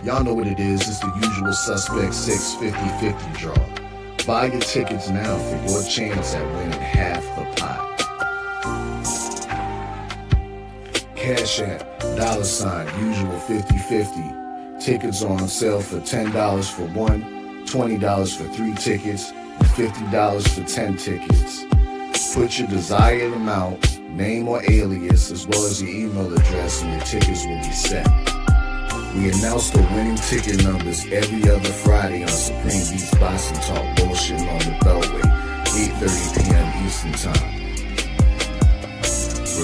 Y'all know what it is. It's the usual suspect 650-50 draw. Buy your tickets now for your chance at winning half the pot. Cash App, $, usual 50-50. Tickets are on sale for $10 for one, $20 for 3 tickets, and $50 for 10 tickets. Put your desired amount, name or alias, as well as your email address, and your tickets will be set. We announce the winning ticket numbers every other Friday on Supreme Beats Boxing Talk Bullshitting on the Beltway, 8:30 p.m. Eastern Time.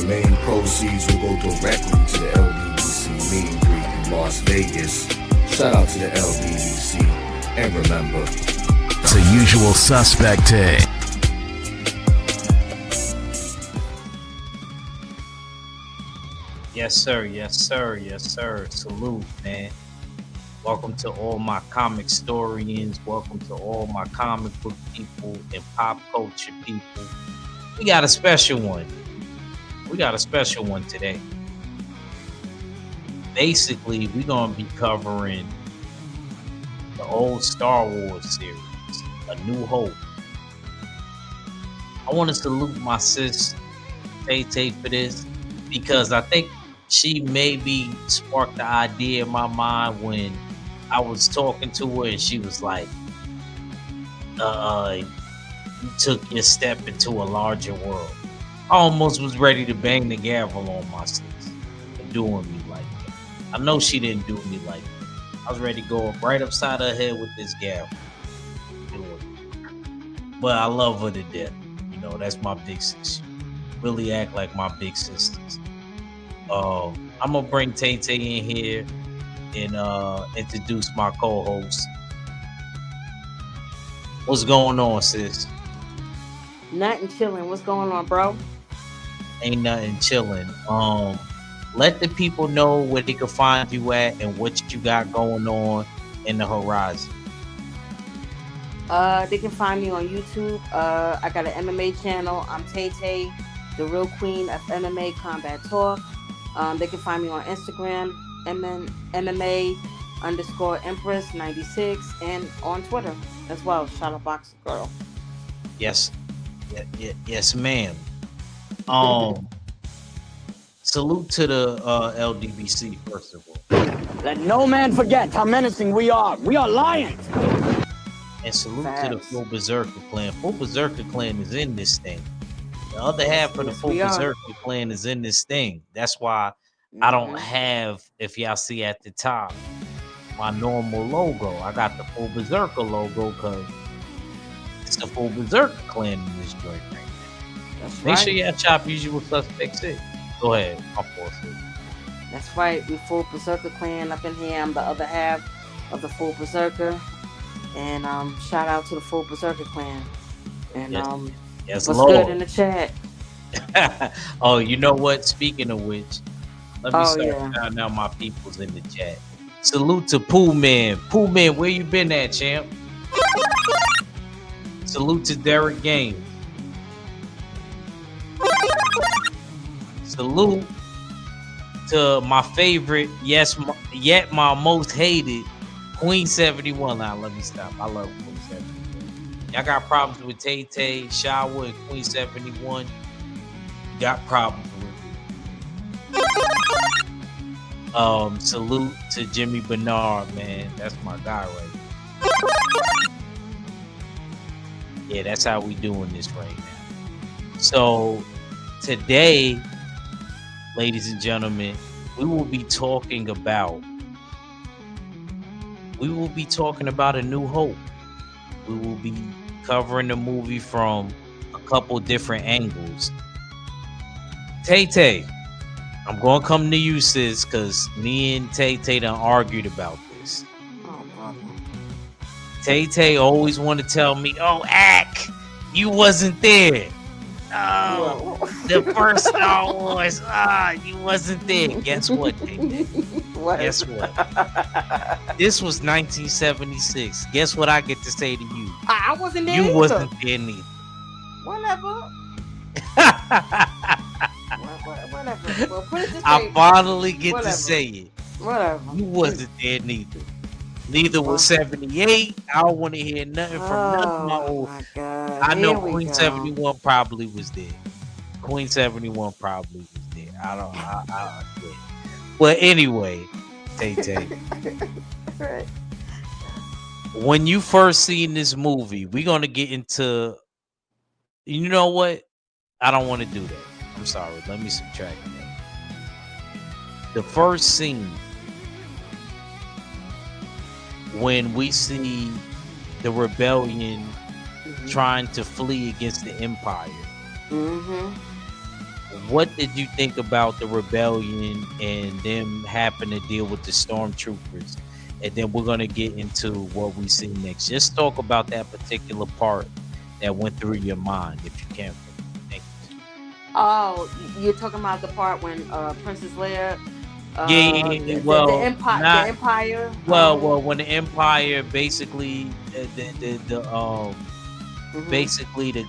Remaining proceeds will go directly to the LDBC meet and greet in Las Vegas. Shout out to the LDBC, and remember, it's a usual suspect day. Yes, sir. Yes, sir. Yes, sir. Salute, man. Welcome to all my comic historians. Welcome to all my comic book people and pop culture people. We got a special one. We got a special one today. Basically, we're going to be covering the old Star Wars series, A New Hope. I want to salute my sis, Tay Tay, for this, because I think she maybe sparked the idea in my mind when I was talking to her and she was like, you took your step into a larger world. I almost was ready to bang the gavel on my sis for doing me like that. I know she didn't do me like that. I was ready to go right upside her head with this gavel. But I love her to death. You know, that's my big sis. Really act like my big sisters. I'm gonna bring Tay Tay in here and introduce my co-host. What's going on, sis? Nothing chilling. What's going on, bro? Ain't nothing chilling. Let the people know where they can find you at and what you got going on in the horizon. They can find me on YouTube. I got an MMA channel. I'm Tay Tay, the real queen of MMA Combat Talk. They can find me on Instagram, MMA_Empress96, and on Twitter as well, Shadowbox Girl. Yes, yes, ma'am. Salute to the LDBC first of all. Let no man forget how menacing we are. We are lions. And salute to the Full Berserker Clan. Full Berserker Clan is in this thing. The other half of the Full Berserker Clan is in this thing. That's why I don't have, if y'all see at the top, my normal logo. I got the Full Berserker logo because it's the Full Berserker Clan in this joint right now. That's Make right. sure y'all chop Usual Suspect 6. Go ahead. I'll force it. That's right. We Full Berserker Clan up in here. I'm the other half of the Full Berserker. And shout out to the Full Berserker Clan. And yes, what's Lord. good in the chat? Oh, you know what? Speaking of which, let me start yeah. shouting out my peoples in the chat. Salute to Pooh Man. Pooh Man, where you been at, champ? Salute to Derek Gaines. to my favorite, yet my most hated, Queen 71. Now let me stop. I love Queen 71. Y'all got problems with Tay Tay, Shower, and Queen 71. Got problems with it. Salute to Jimmy Bernard, man. That's my guy right there. Yeah, that's how we doing this right now. So today, ladies and gentlemen, we will be talking about A New Hope. We will be covering the movie from a couple different angles. Tay Tay, I'm gonna come to you, sis, because me and Tay Tay done argued about this. Oh, brother. Tay Tay always want to tell me, "Oh, Ack, you wasn't there. Oh, the first Star Wars. You wasn't there." Guess what, Tay Tay? What? Guess what? This was 1976. Guess what I get to say to you? I wasn't there. You either. wasn't there neither. Whatever. Whatever. Well, put it this I way. finally get Whatever. to say it. Whatever. You wasn't there neither. Neither was 78. I don't want to hear nothing from none of my old. My God. I know Here we Queen go. 71 probably was there. Queen 71 probably was there. I yeah. But anyway, Tay Tay, Right. when you first seen this movie, we're gonna get into. You know what? I don't want to do that. I'm sorry. Let me subtract that. The first scene when we see the rebellion trying to flee against the Empire. Mm-hmm. What did you think about the rebellion and them having to deal with the stormtroopers? And then we're gonna get into what we see next. Just talk about that particular part that went through your mind, if you can. Thank you. Oh, you're talking about the part when Princess Leia. Yeah. The Empire. Well, when the Empire basically, basically the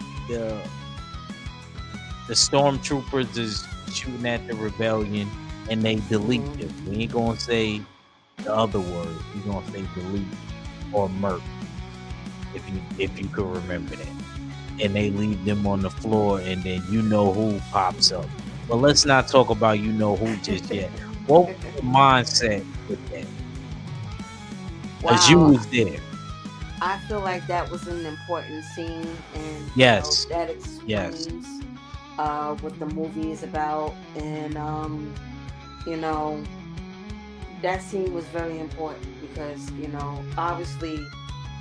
stormtroopers is shooting at the rebellion and they delete them. We ain't gonna say the other word. We're gonna say delete or murk, if you could remember that. And they leave them on the floor, and then you know who pops up. But let's not talk about you know who just yet. What was the mindset with that? Because you was there. I feel like that was an important scene, and Yes. that explains what the movie is about, and that scene was very important because obviously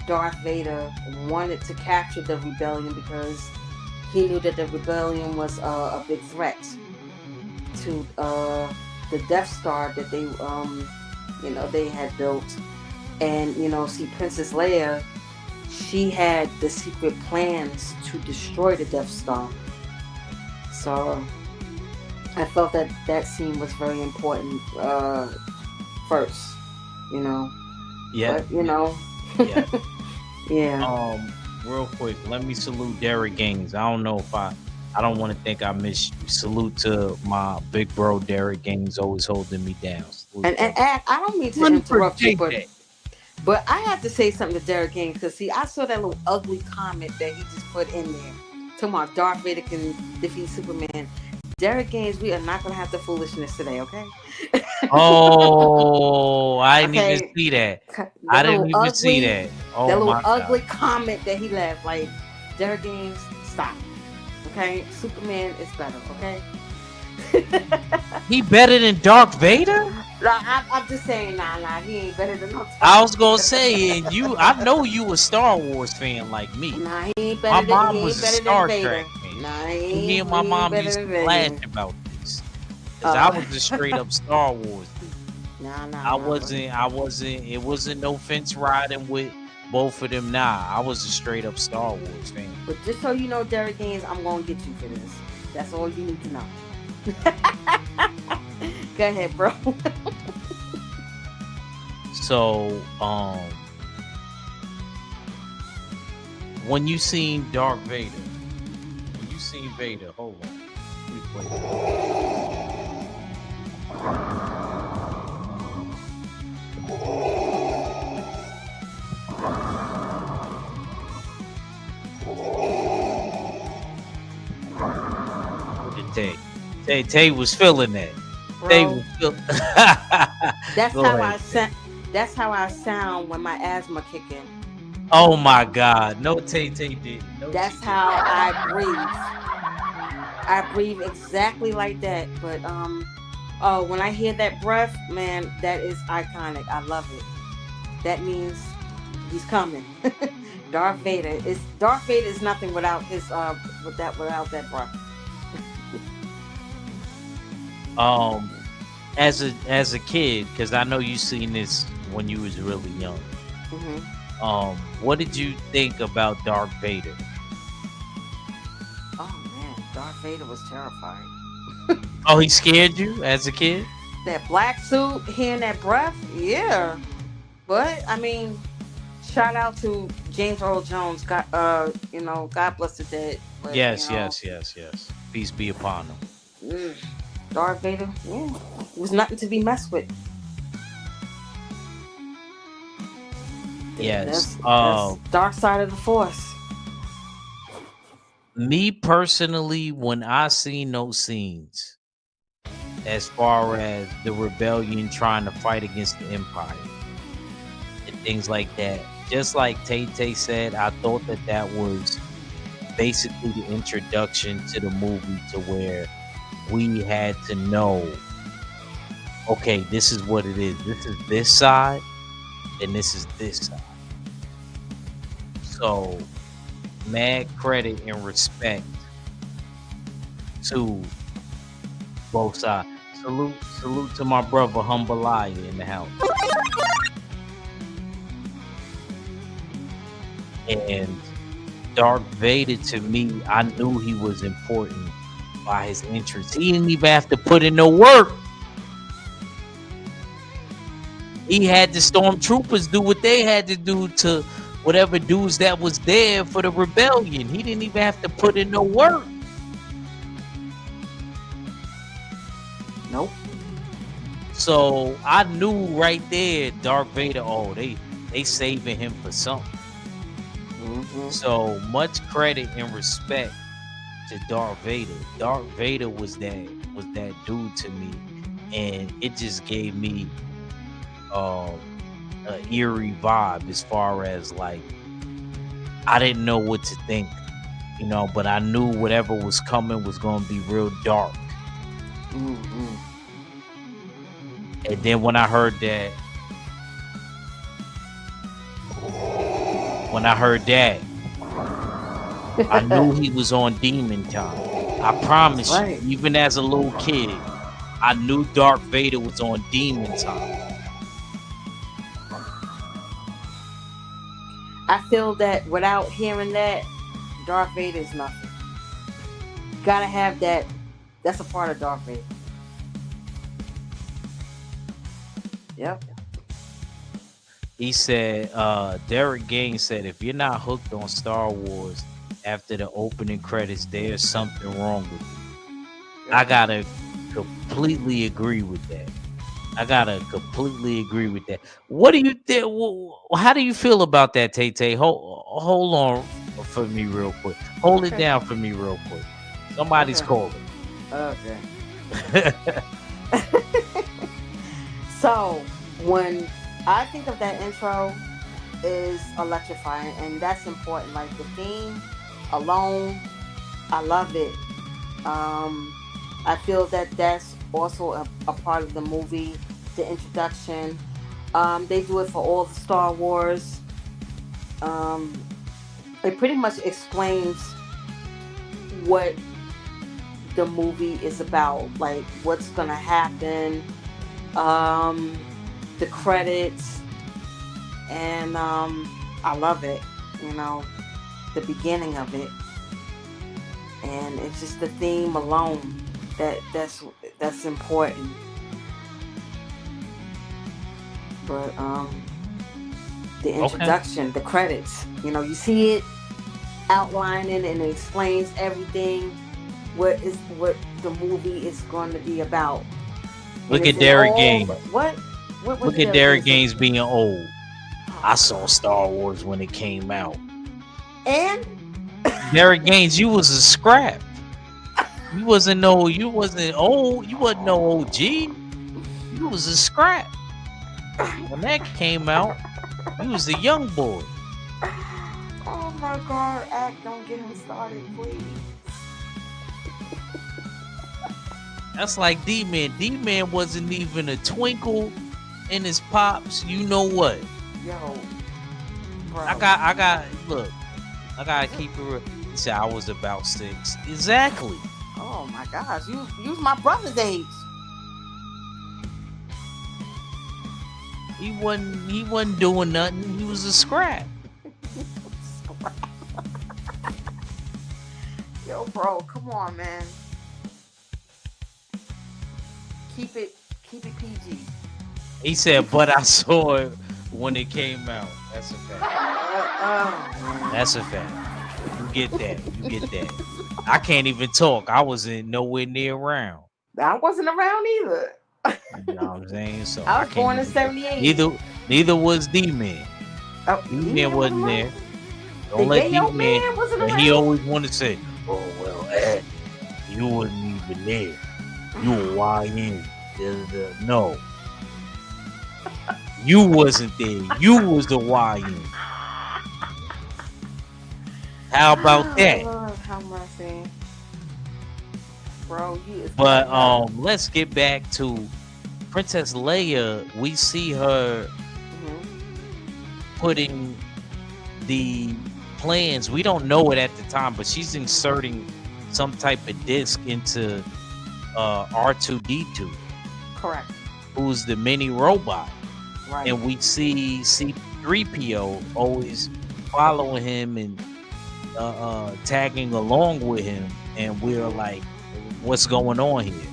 Darth Vader wanted to capture the rebellion because he knew that the rebellion was a big threat to the Death Star that they had built. And see, Princess Leia, she had the secret plans to destroy the Death Star. So I felt that scene was very important first, Yeah. But, Yeah. yeah. Real quick, let me salute Derek Gaines. I don't know if I don't want to think I missed you. Salute to my big bro Derek Gaines, always holding me down. And I don't mean to interrupt you, but I have to say something to Derek Gaines because see, I saw that little ugly comment that he just put in there. Talking about Darth Vader can defeat Superman. Derek Gaines, we are not gonna have the foolishness today, okay? Oh, I didn't even see that. I didn't even see that. Oh, that little my ugly God. comment that he left, like Derek Gaines, stop. Okay, Superman is better. Okay. He better than Darth Vader? I'm just saying, nah, he ain't better than no. I was gonna say, and I know you a Star Wars fan like me. Nah, he ain't better My than mom was a Vader. Star Trek fan. Nah, Me and my mom used to laugh about this. Cause I was a straight up Star Wars dude. I wasn't. It wasn't no fence riding with both of them. Nah, I was a straight up Star Wars fan. But just so you know, Derek Gaines, I'm gonna get you for this. That's all you need to know. Go ahead, bro. So, when you seen Darth Vader, hold on. Let me play that. Tay. Tay was feeling that. Tay bro. was feeling. That's Go how ahead. I sound. That's how I sound when my asthma kick in. Oh my God! No, Tay did. No, That's she how I breathe. I breathe exactly like that. But oh, when I hear that breath, man, that is iconic. I love it. That means he's coming. Darth Vader is nothing without his without that breath. did. As a kid, because I know you seen this when you was really young. Hmm. What did you think about Darth Vader? Oh man, Darth Vader was terrifying. Oh, he scared you as a kid? That black suit, hearing that breath, yeah. But I mean, shout out to James Earl Jones. God, God bless the dead. But Yes. Peace be upon him. mm, Darth Vader, yeah, was nothing to be messed with. Yes. That's dark side of the force. Me personally, when I seen those scenes, as far as the rebellion trying to fight against the Empire and things like that, just like Tay Tay said, I thought that was basically the introduction to the movie, to where we had to know, okay, this is what it is. This is this side, and this is this side. So, mad credit and respect to both sides. Salute to my brother Humbalaya in the house. And Darth Vader, to me, I knew he was important by his entrance. He didn't even have to put in no work. He had the stormtroopers do what they had to do to whatever dudes that was there for the rebellion. He didn't even have to put in no work. Nope. So I knew right there, Darth Vader, oh, they saving him for something. Mm-hmm. So much credit and respect to Darth Vader. Darth Vader was that dude to me, and it just gave me an eerie vibe, as far as like, I didn't know what to think, but I knew whatever was coming was going to be real dark. Mm-hmm. And then when I heard that, I knew he was on demon time. I promise Right. you, even as a little kid, I knew Darth Vader was on demon time. I feel that without hearing that, Darth Vader is nothing. Gotta have that. That's a part of Darth Vader. Yep. He said, Derek Gaines said, if you're not hooked on Star Wars after the opening credits, there's something wrong with you. I gotta completely agree with that. What do you think? How do you feel about that, Tay Tay? Hold on for me real quick. Hold it down for me real quick. Somebody's calling. Okay. So when I think of that intro, is electrifying, and that's important. Like the theme alone, I love it. I feel that that's also a part of the movie, the introduction. They do it for all the Star Wars. It pretty much explains what the movie is about, like what's gonna happen, the credits, and I love it. The beginning of it, and it's just the theme alone that's important. But the introduction, the credits, you see it outlining and it explains everything. What the movie is going to be about. Look at Derek Gaines. What Look at Derek Gaines being old. I saw Star Wars when it came out. And Derek Gaines, you was a scrap. You wasn't old. You wasn't no OG. You was a scrap. When that came out, you was a young boy. Oh my God, Act, don't get him started, please. That's like D-Man. D-Man wasn't even a twinkle in his pops. You know what? Yo, bro. I gotta keep it real. He said I was about 6. Exactly. Oh my gosh, you's my brother's age. He wasn't doing nothing. He was a scrap. Yo, bro, come on, man. Keep it PG. He said, but I saw it when it came out. That's a fact. That's a fact. You get that. I can't even talk. I wasn't nowhere near around. I wasn't around either. You know what I'm saying? So I was born in 78. Neither was D-Man. Oh, D-Man wasn't there. Don't The let gay old D-Man. man wasn't And around? he always wanted to say, "Oh well, you wasn't even there. You were YN." No, you wasn't there. You was the YN. How about that? Lord, how mercy. Bro, But let's get back to Princess Leia. We see her putting the plans. We don't know it at the time, but she's inserting some type of disc into R2D2. Correct. Who's the mini robot. Right. And we see C-3PO always following him and tagging along with him, and we're like, what's going on here?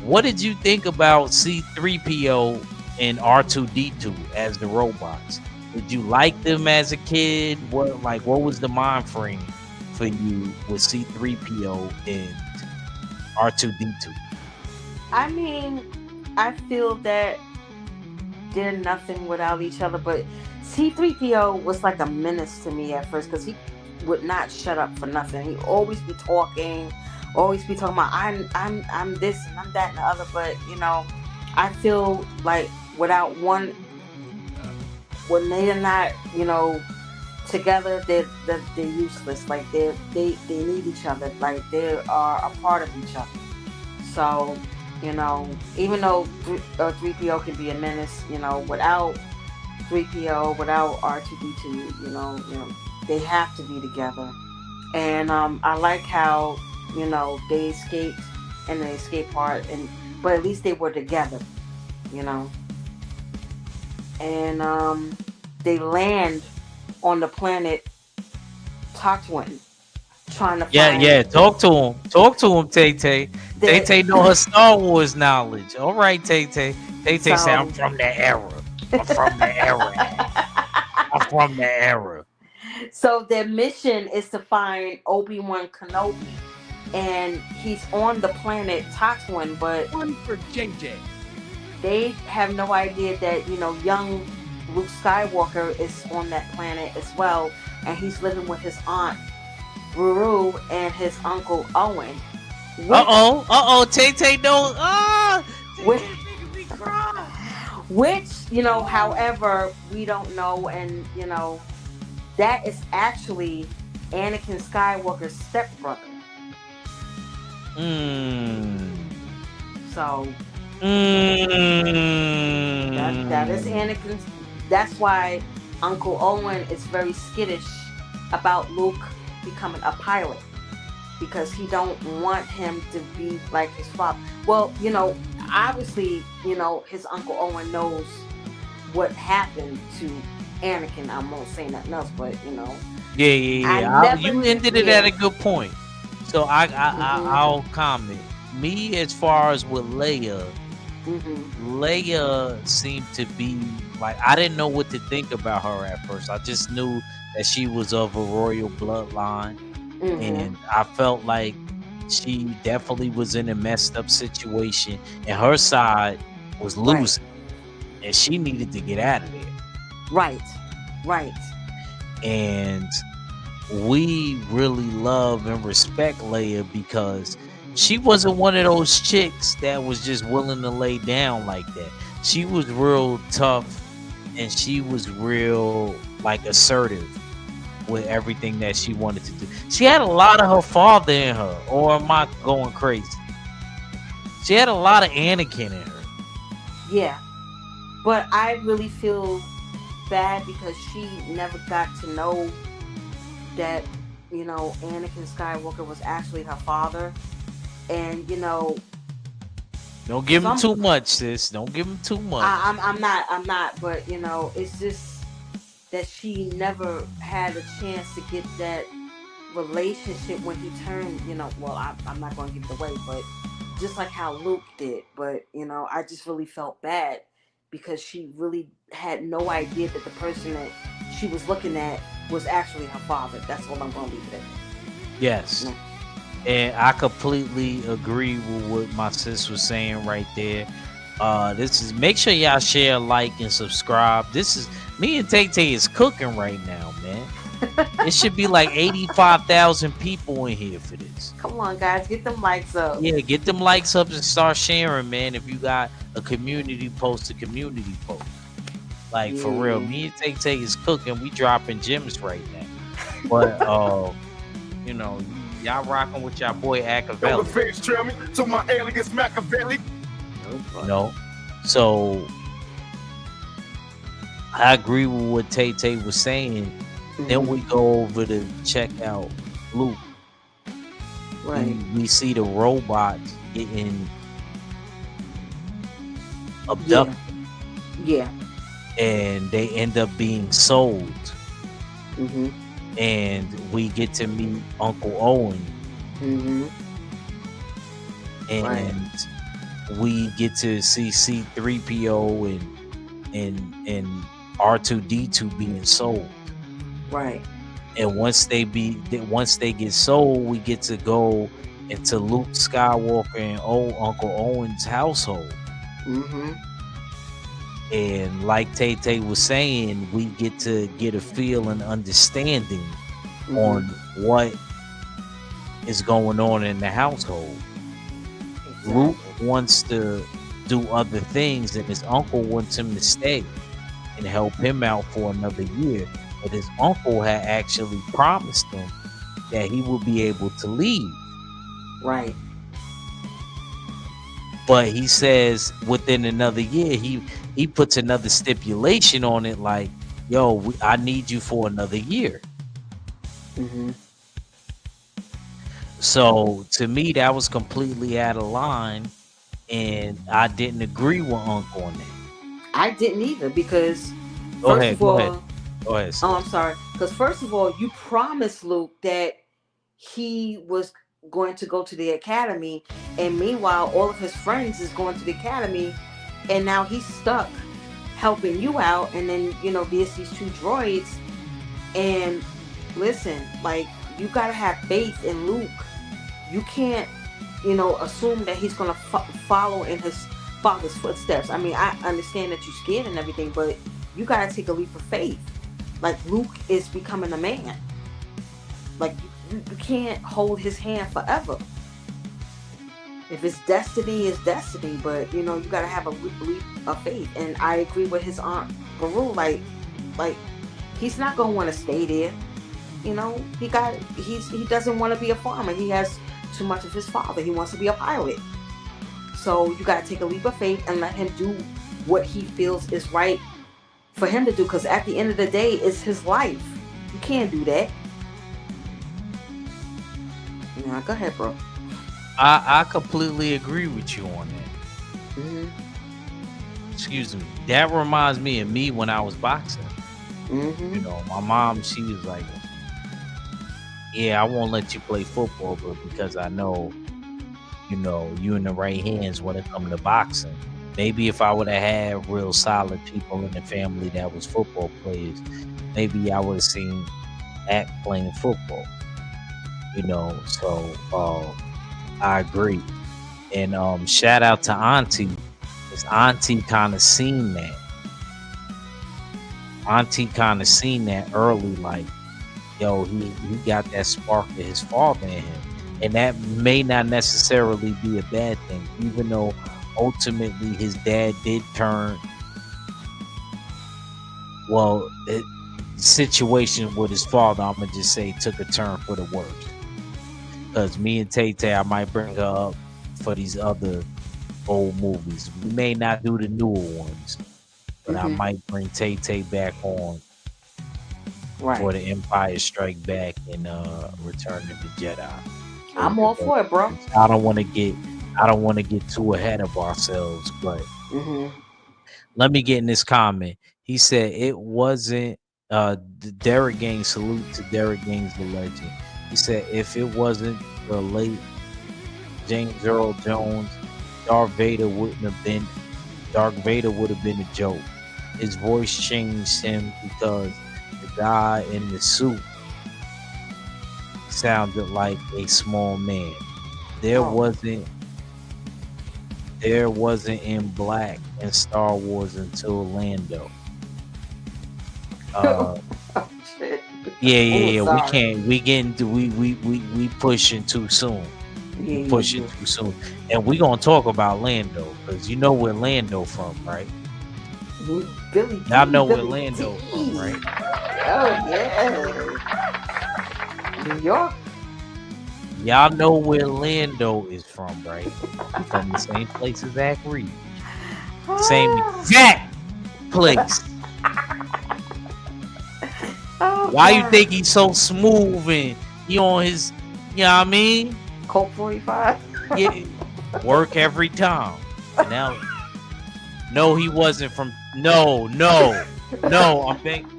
What did you think about C-3PO and R2D2 as the robots? Did you like them as a kid? What was the mind frame for you with C-3PO and R2D2? I mean, I feel that they're nothing without each other, but C-3PO was like a menace to me at first because he would not shut up for nothing. He always be talking about I'm this and I'm that and the other, but I feel like without one, when they are not together, they're useless. Like they need each other. Like they are a part of each other. So even though 3PO can be a menace, without 3PO, without R2D2, they have to be together. And I like how they escaped in the escape part, but at least they were together, and they land on the planet Tatooine, trying to find. Talk to him, Tay Tay. Tay Tay know her Star Wars knowledge. All right, Tay Tay. Tay Tay say, I'm from the era. I'm from the era. So their mission is to find Obi-Wan Kenobi, and he's on the planet Tatooine, but One for JJ. they have no idea that young Luke Skywalker is on that planet as well, and he's living with his aunt Ruru and his uncle Owen. Tay Tay knows. Which however, we don't know, and that is actually Anakin Skywalker's stepbrother. So that is Anakin. That's why Uncle Owen is very skittish about Luke becoming a pilot, because he don't want him to be like his father. Well, obviously, his Uncle Owen knows what happened to Anakin. I won't say nothing else, but Yeah. You ended it at a good point. So I'll comment. Me, as far as with Leia, Leia seemed to be like, I didn't know what to think about her at first. I just knew that she was of a royal bloodline, and I felt like she definitely was in a messed up situation, and her side was losing, and she needed to get out of there. Right. And we really love and respect Leia because she wasn't one of those chicks that was just willing to lay down like that. She was real tough, and she was real like assertive with everything that she wanted to do. She had a lot of her father in her, or am I going crazy? She had a lot of Anakin in her. Yeah, but I really feel bad because she never got to know that, you know, Anakin Skywalker was actually her father. And you know, Don't give him too much, sis. Don't give him too much. I'm not. But you know, it's just that she never had a chance to get that relationship when he turned. You know, well, I'm not going to give it away, but just like how Luke did. But you know, I just really felt bad because she really had no idea that the person that she was looking at was actually her father. That's all I'm going to leave it at. Yes. Yeah. And I completely agree with what my sis was saying right there. This is, make sure y'all share, like, and subscribe. This is me and Tay Tay is cooking right now, man. It should be like 85,000 people in here for this. Come on, guys, get them likes up. Yeah, get them likes up and start sharing, man. If you got a community post, like for real. Me and Tay Tay is cooking. We dropping gems right now. But you know, y'all rocking with y'all boy Achaveli. To my alias Machiavelli. You know, so I agree with what Tay Tay was saying. Then we go over to check out Luke. Right. We see the robots getting abducted. Yeah. And they end up being sold. Mm-hmm. And we get to meet Uncle Owen. Mm-hmm. And we get to see C-3PO and R2-D2 being sold. Right. And once they get sold, we get to go into Luke Skywalker and Uncle Owen's household. Mm-hmm. And like Tay Tay was saying, we get to get a feel and understanding on what is going on in the household. Exactly. Luke wants to do other things, and his uncle wants him to stay and help him out for another year. But his uncle had actually promised him that he would be able to leave. Right. But he says within another year, he puts another stipulation on it, like, yo, I need you for another year. Mm-hmm. So to me, that was completely out of line, and I didn't agree with Uncle on that. I didn't either, because Go ahead. Oh, I'm sorry. Because first of all, you promised Luke that he was going to go to the academy, and meanwhile, all of his friends is going to the academy, and now he's stuck helping you out, and then, you know, there's these two droids. And listen, like, you gotta have faith in Luke. You can't, you know, assume that he's gonna follow in his father's footsteps. I mean, I understand that you're scared and everything, but you gotta take a leap of faith. Like, Luke is becoming a man. Like, you can't hold his hand forever. If it's destiny, it's destiny. But, you know, you gotta have a leap of faith. And I agree with his aunt Baru. Like he's not gonna want to stay there. You know, he doesn't want to be a farmer. He has too much of his father. He wants to be a pilot. So you gotta take a leap of faith and let him do what he feels is right for him to do. Because at the end of the day, it's his life. You can't do that. Yeah, go ahead, bro. I completely agree with you on that. Mm-hmm. Excuse me. That reminds me of me when I was boxing. Mm-hmm. You know, my mom, she was like, yeah, I won't let you play football, but because I know, you know, you in the right hands when it comes to boxing. Maybe if I would have had real solid people in the family that was football players, maybe I would have seen Act playing football. You know, so I agree. And shout out to Auntie, because Auntie kind of seen that. Auntie kind of seen that early, like, yo, he got that spark of his father in him. And that may not necessarily be a bad thing, even though ultimately his dad did turn. Well, the situation with his father, I'm gonna just say, took a turn for the worse. Because me and Tay Tay, I might bring her up for these other old movies. We may not do the newer ones, but I might bring Tay Tay back on for the Empire Strike Back and Return of the Jedi. I'm all for it, bro. I don't want to get too ahead of ourselves, but let me get in this comment. He said it wasn't Derek Gaines. Salute to Derek Gaines, the legend. He said if it wasn't the late James Earl Jones, Darth Vader would have been a joke. His voice changed him because the guy in the suit sounded like a small man. There wasn't in black in Star Wars until Lando. Shit. Yeah. We pushing too soon. Too soon. And we gonna talk about Lando because you know where Lando from, right? Billy. Y'all know where Lando from, right? Oh yeah. New York. Y'all know where Lando is from, right? He's from the same place as Zach Reed. Same exact place. Why you think he's so smooth and he on his, you know what I mean? Colt 45. Yeah, work every time. Now, no, he wasn't from. No. I'm thinking.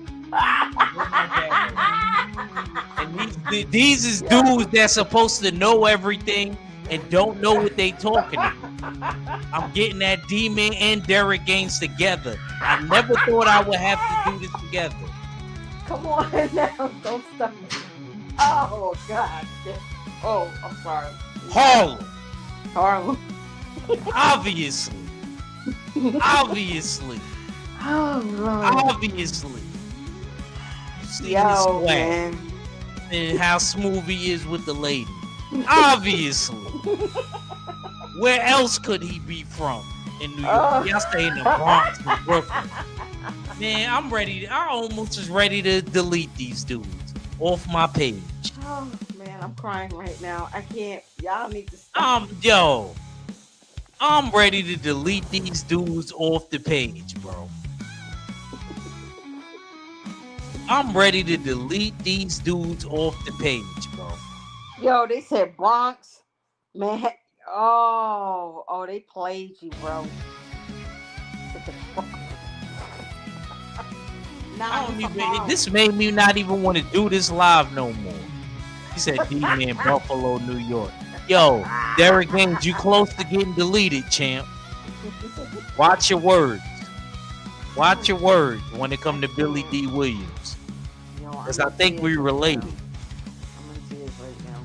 And these is dudes that's supposed to know everything and don't know what they talking about. I'm getting that D-Man and Derek Gaines together. I never thought I would have to do this together. Come on now, don't stop. Oh God. Oh, I'm sorry. Harlem. Obviously. Oh Lord. Obviously. See his swag and how smooth he is with the lady. Obviously. Where else could he be from in New York? Y'all stay in the Bronx and Brooklyn. Man, I almost was ready to delete these dudes off my page. Oh man, I'm crying right now. I can't. Y'all need to stop. I'm ready to delete these dudes off the page, bro. I'm ready to delete these dudes off the page, bro. Yo, they said Bronx, man. Oh, they played you, bro. This made me not even want to do this live no more. He said D-Man, Buffalo, New York. Yo, Derek Gaines, you close to getting deleted, champ. Watch your words. Watch your words when it come to Billy D. Williams. Because I think we related. I'm in tears right now.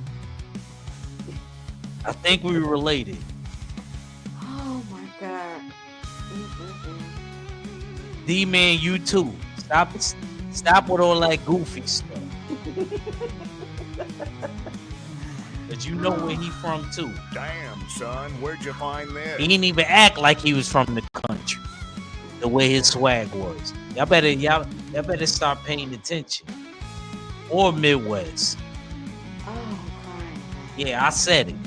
I think we related. Oh my God. D-Man, you too. Stop with all that goofy stuff. But you know where he from too. Damn, son, where'd you find this? He didn't even act like he was from the country. The way his swag was. Y'all better start paying attention. Or Midwest. Oh, I'm crying. Yeah, I said it. I'm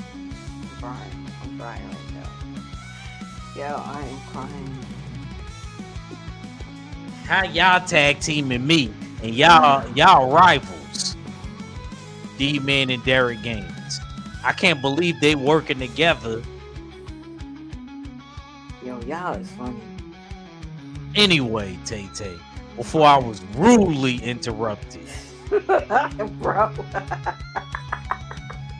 crying right now. Yo, I am crying. How y'all tag teaming me and y'all rivals? D-Man and Derek Gaines. I can't believe they working together. Yo, y'all is funny. Anyway, Tay Tay, before I was rudely interrupted. Bro.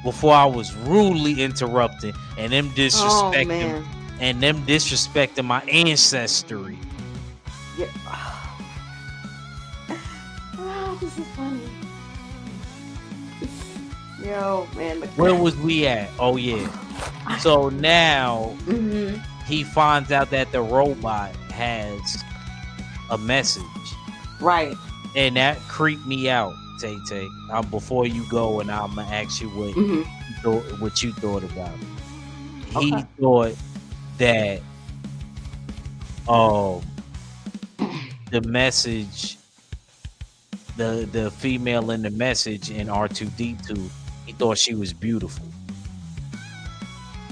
Before I was rudely interrupted and them disrespecting disrespecting my ancestry. Yeah. Oh, this is funny. Yo, man. Where was we at? Oh yeah. So now he finds out that the robot has a message. Right. And that creeped me out. Tay Tay. Before you go, and I'm gonna ask you what you thought about it. He Okay. thought that the message, the female in the message in R2D2, he thought she was beautiful.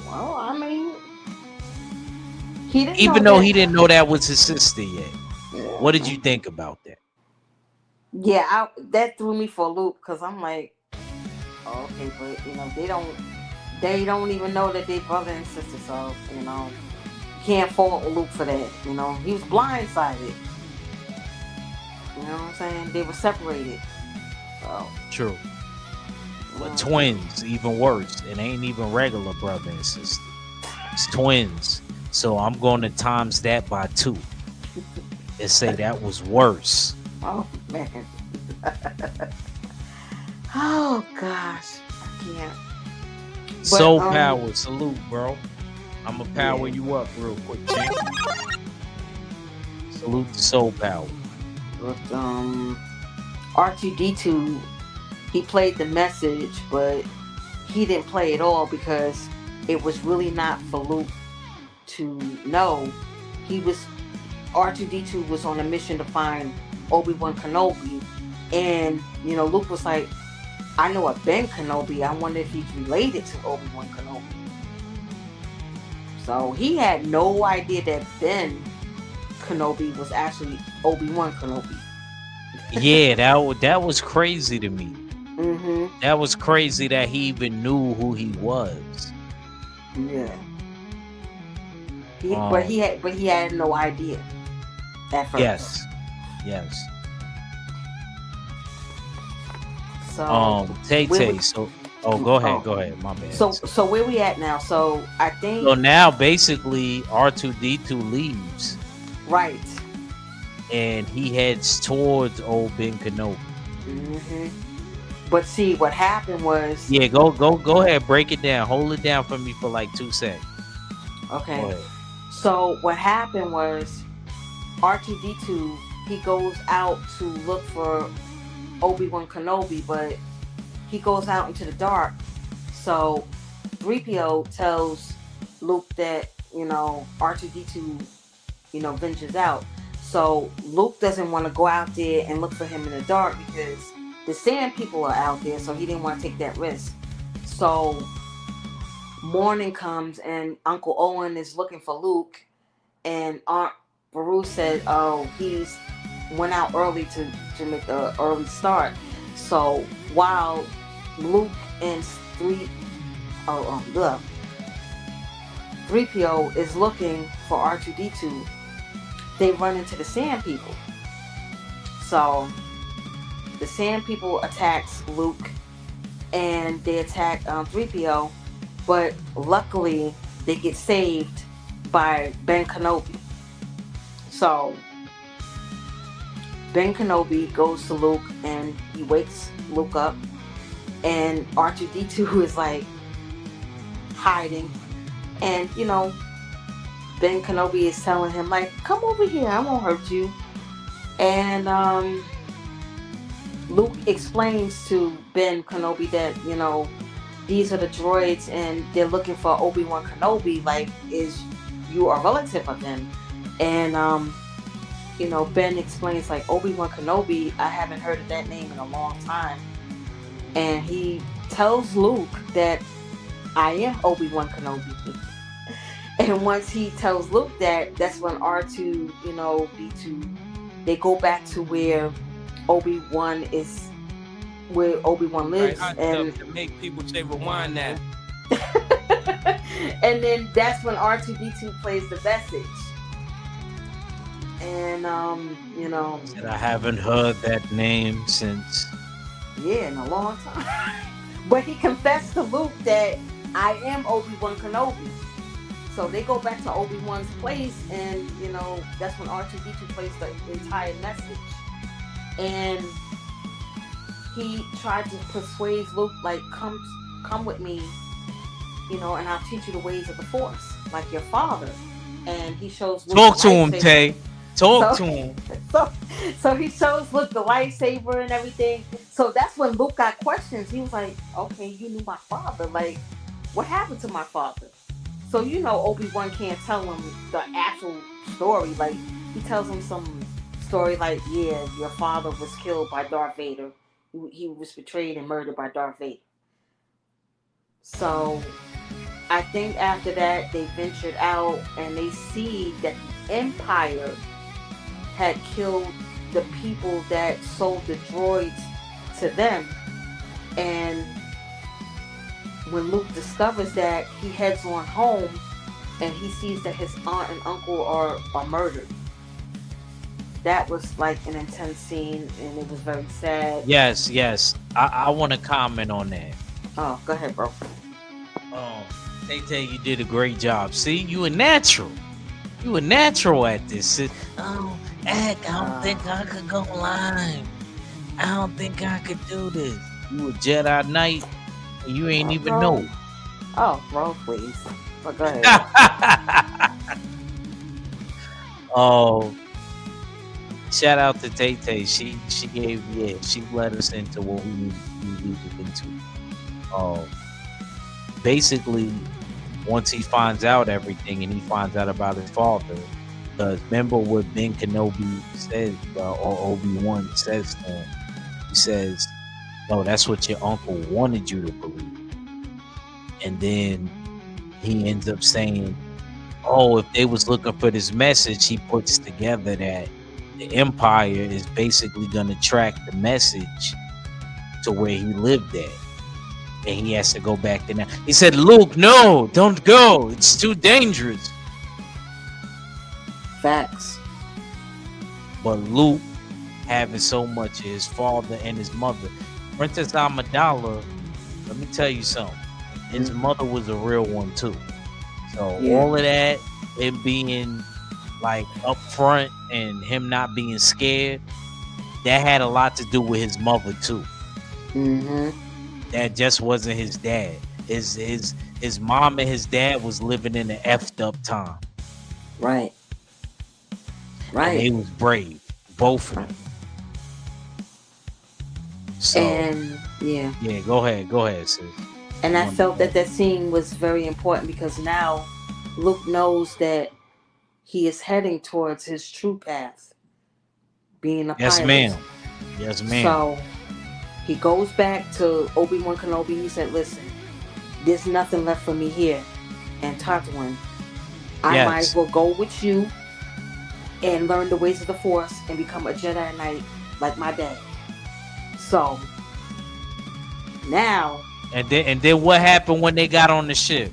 Well, I mean, he didn't Even know though that. he didn't know that was his sister yet. What did you think about that? Yeah, that threw me for a loop because I'm like, okay, but they don't even know that they brother and sister, so can't fault Luke for that. He was blindsided. You know what I'm saying? They were separated. So True. But twins, even worse. It ain't even regular brother and sister. It's twins. So I'm going to times that by 2 and say that was worse. oh man. Oh gosh, I can't. Soul Power, salute, bro. I'm gonna power you up real quick, champ. Salute to Soul Power. But R2D2, he played the message, but he didn't play it all because it was really not for Luke to know. R2D2 was on a mission to find Obi-Wan Kenobi, and Luke was like, I know a Ben Kenobi. I wonder if he's related to Obi-Wan Kenobi. So he had no idea that Ben Kenobi was actually Obi-Wan Kenobi. Yeah, that was crazy to me. Mm-hmm. That was crazy that he even knew who he was. Yeah. But he had no idea at first. Yes. So Tay Tay. So go ahead. My bad. So where we at now? So I think. So now basically R2D2 leaves. Right. And he heads towards old Ben Kenobi. Mm-hmm. But see, what happened was. Yeah, go ahead, break it down. Hold it down for me for like 2 seconds. Okay. Go ahead. So what happened was R2D2, he goes out to look for Obi-Wan Kenobi, but he goes out into the dark. So 3PO tells Luke that, R2D2, ventures out. So Luke doesn't want to go out there and look for him in the dark because the Sand people are out there, so he didn't want to take that risk. So morning comes and Uncle Owen is looking for Luke, and Aunt Beru said, oh, he's went out early to make an early start. So while Luke and 3PO is looking for R2D2, they run into the Sand people. So the Sand people attacks Luke and they attack 3PO, but luckily they get saved by Ben Kenobi. So Ben Kenobi goes to Luke and he wakes Luke up, and R2D2 is like hiding, and Ben Kenobi is telling him like, come over here, I won't hurt you. And Luke explains to Ben Kenobi that these are the droids and they're looking for Obi-Wan Kenobi, like, is you a relative of him? And Ben explains like, Obi-Wan Kenobi, I haven't heard of that name in a long time. And he tells Luke that I am Obi-Wan Kenobi. And once he tells Luke that, that's when R2, D2, they go back to where Obi-Wan lives. Right, and to make people say rewind that. And then that's when R2D2 plays the message. And And I haven't heard that name since. Yeah, in a long time. But he confessed to Luke that I am Obi-Wan Kenobi. So they go back to Obi-Wan's place, and that's when R2D2 plays the entire message. And he tried to persuade Luke, like, come with me, and I'll teach you the ways of the Force, like your father. And he shows Luke Talk to him, Tay. Talk So, to him. so, so he shows Luke the lightsaber and everything. So that's when Luke got questions. He was like, "Okay, you knew my father. Like, what happened to my father?" So Obi-Wan can't tell him the actual story. Like he tells him some story like, "Yeah, your father was killed by Darth Vader. He was betrayed and murdered by Darth Vader." So I think after that they ventured out and they see that the Empire had killed the people that sold the droids to them. And when Luke discovers that, he heads on home and he sees that his aunt and uncle are murdered. That was like an intense scene and it was very sad. Yes, yes. I want to comment on that. Oh, go ahead, bro. Tay Tay, you did a great job. See, you a natural. You a natural at this. Oh, Egg, I don't think I could go live. I don't think I could do this. You a Jedi Knight, and you ain't even know. Oh, bro, please. But go ahead. Oh, shout out to Tay Tay. She let us into what we needed into. Basically, once he finds out everything and he finds out about his father, because remember what Ben Kenobi says, or Obi-Wan says to him. He says, "No, that's what your uncle wanted you to believe." And then he ends up saying, "Oh, if they was looking for this message," he puts together that the Empire is basically going to track the message to where he lived at. And he has to go back there now. He said, "Luke, no, don't go. It's too dangerous." Facts. But Luke, having so much of his father and his mother, Princess Amidala, let me tell you something. His mother was a real one too. So all of that, it being like up front and him not being scared, that had a lot to do with his mother too. Mm-hmm. That just wasn't his dad. His mom and his dad was living in an effed up time. Right. Right. And they was brave, both of them. So, and yeah, go ahead, sis. And I felt that scene was very important because now Luke knows that he is heading towards his true path, being a Yes, pilot. ma'am. Yes, ma'am. So he goes back to Obi-Wan Kenobi. He said, "Listen, there's nothing left for me here." And Tatooine, I might as well go with you and learn the ways of the Force and become a Jedi Knight like my dad. So now, and then what happened when they got on the ship?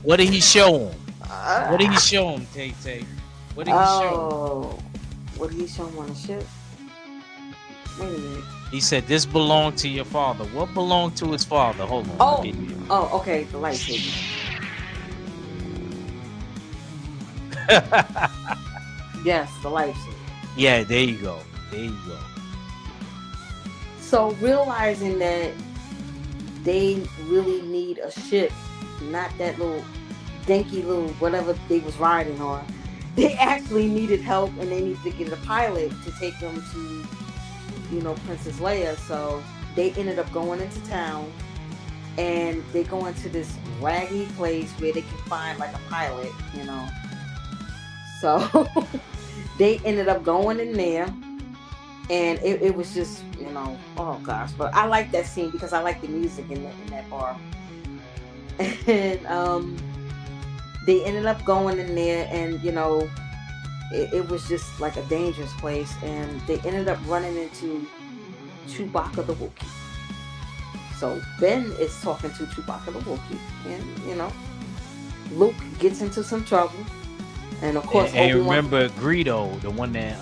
What did he show him? What did he show him, Tay Tay? What did he show him? What did he show him on the ship? Wait a minute. He said, "This belonged to your father." What belonged to his father? Hold on. Okay, the lightsaber. Yes, the lightsaber. Yeah, there you go. So realizing that they really need a ship, not that little dinky little whatever they was riding on. They actually needed help and they needed to get a pilot to take them to, Princess Leia. So they ended up going into town and they go into this raggy place where they can find like a pilot, So they ended up going in there and it was just, oh gosh. But I like that scene because I like the music in that bar. And they ended up going in there and, it was just like a dangerous place. And they ended up running into Chewbacca the Wookiee. So Ben is talking to Chewbacca the Wookiee. And, Luke gets into some trouble. And of course, and remember Greedo, the one that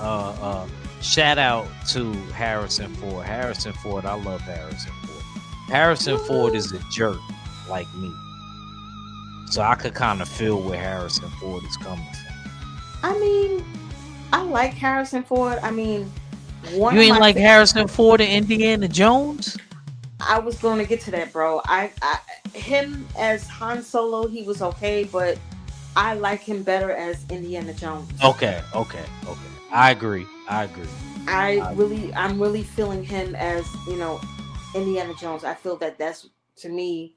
shout out to Harrison Ford. Harrison Ford, I love Harrison Ford. Harrison Ford is a jerk like me. So I could kind of feel where Harrison Ford is coming from. I mean, I like Harrison Ford. I mean, you ain't like Harrison Ford and Indiana Jones? I was going to get to that, bro. Him as Han Solo, he was okay, but I like him better as Indiana Jones. Okay. I agree. I agree. I'm really feeling him as, Indiana Jones. I feel that that's, to me,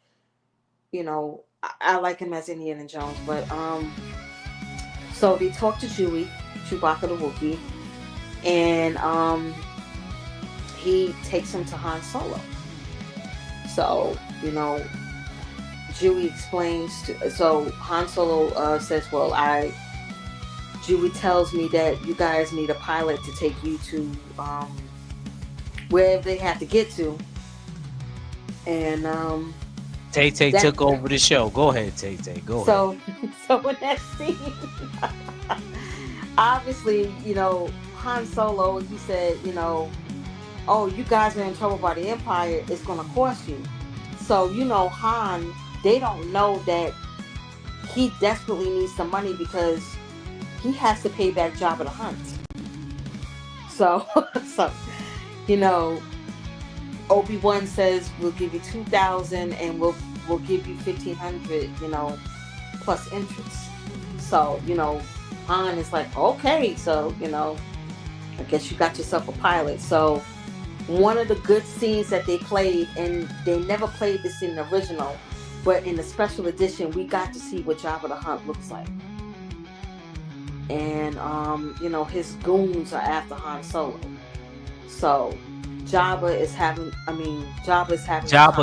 I like him as Indiana Jones. But so they talk to Chewbacca the Wookiee, and he takes him to Han Solo. So Chewie explains so Han Solo says, well, Chewie tells me that you guys need a pilot to take you to wherever they have to get to. And Tay Tay took over the show. Go ahead, Tay Tay. Go ahead. So in that scene, obviously, Han Solo, he said, oh, you guys are in trouble by the Empire. It's going to cost you. So, Han, they don't know that he desperately needs some money because he has to pay back Jabba the Hutt. So, Obi-Wan says, we'll give you 2,000 and we'll give you 1,500, plus interest. So, Han is like, okay, so, I guess you got yourself a pilot. So, one of the good scenes that they played, and they never played this in the original, but in the special edition, we got to see what Jabba the Hutt looks like. And, his goons are after Han Solo. So, Jabba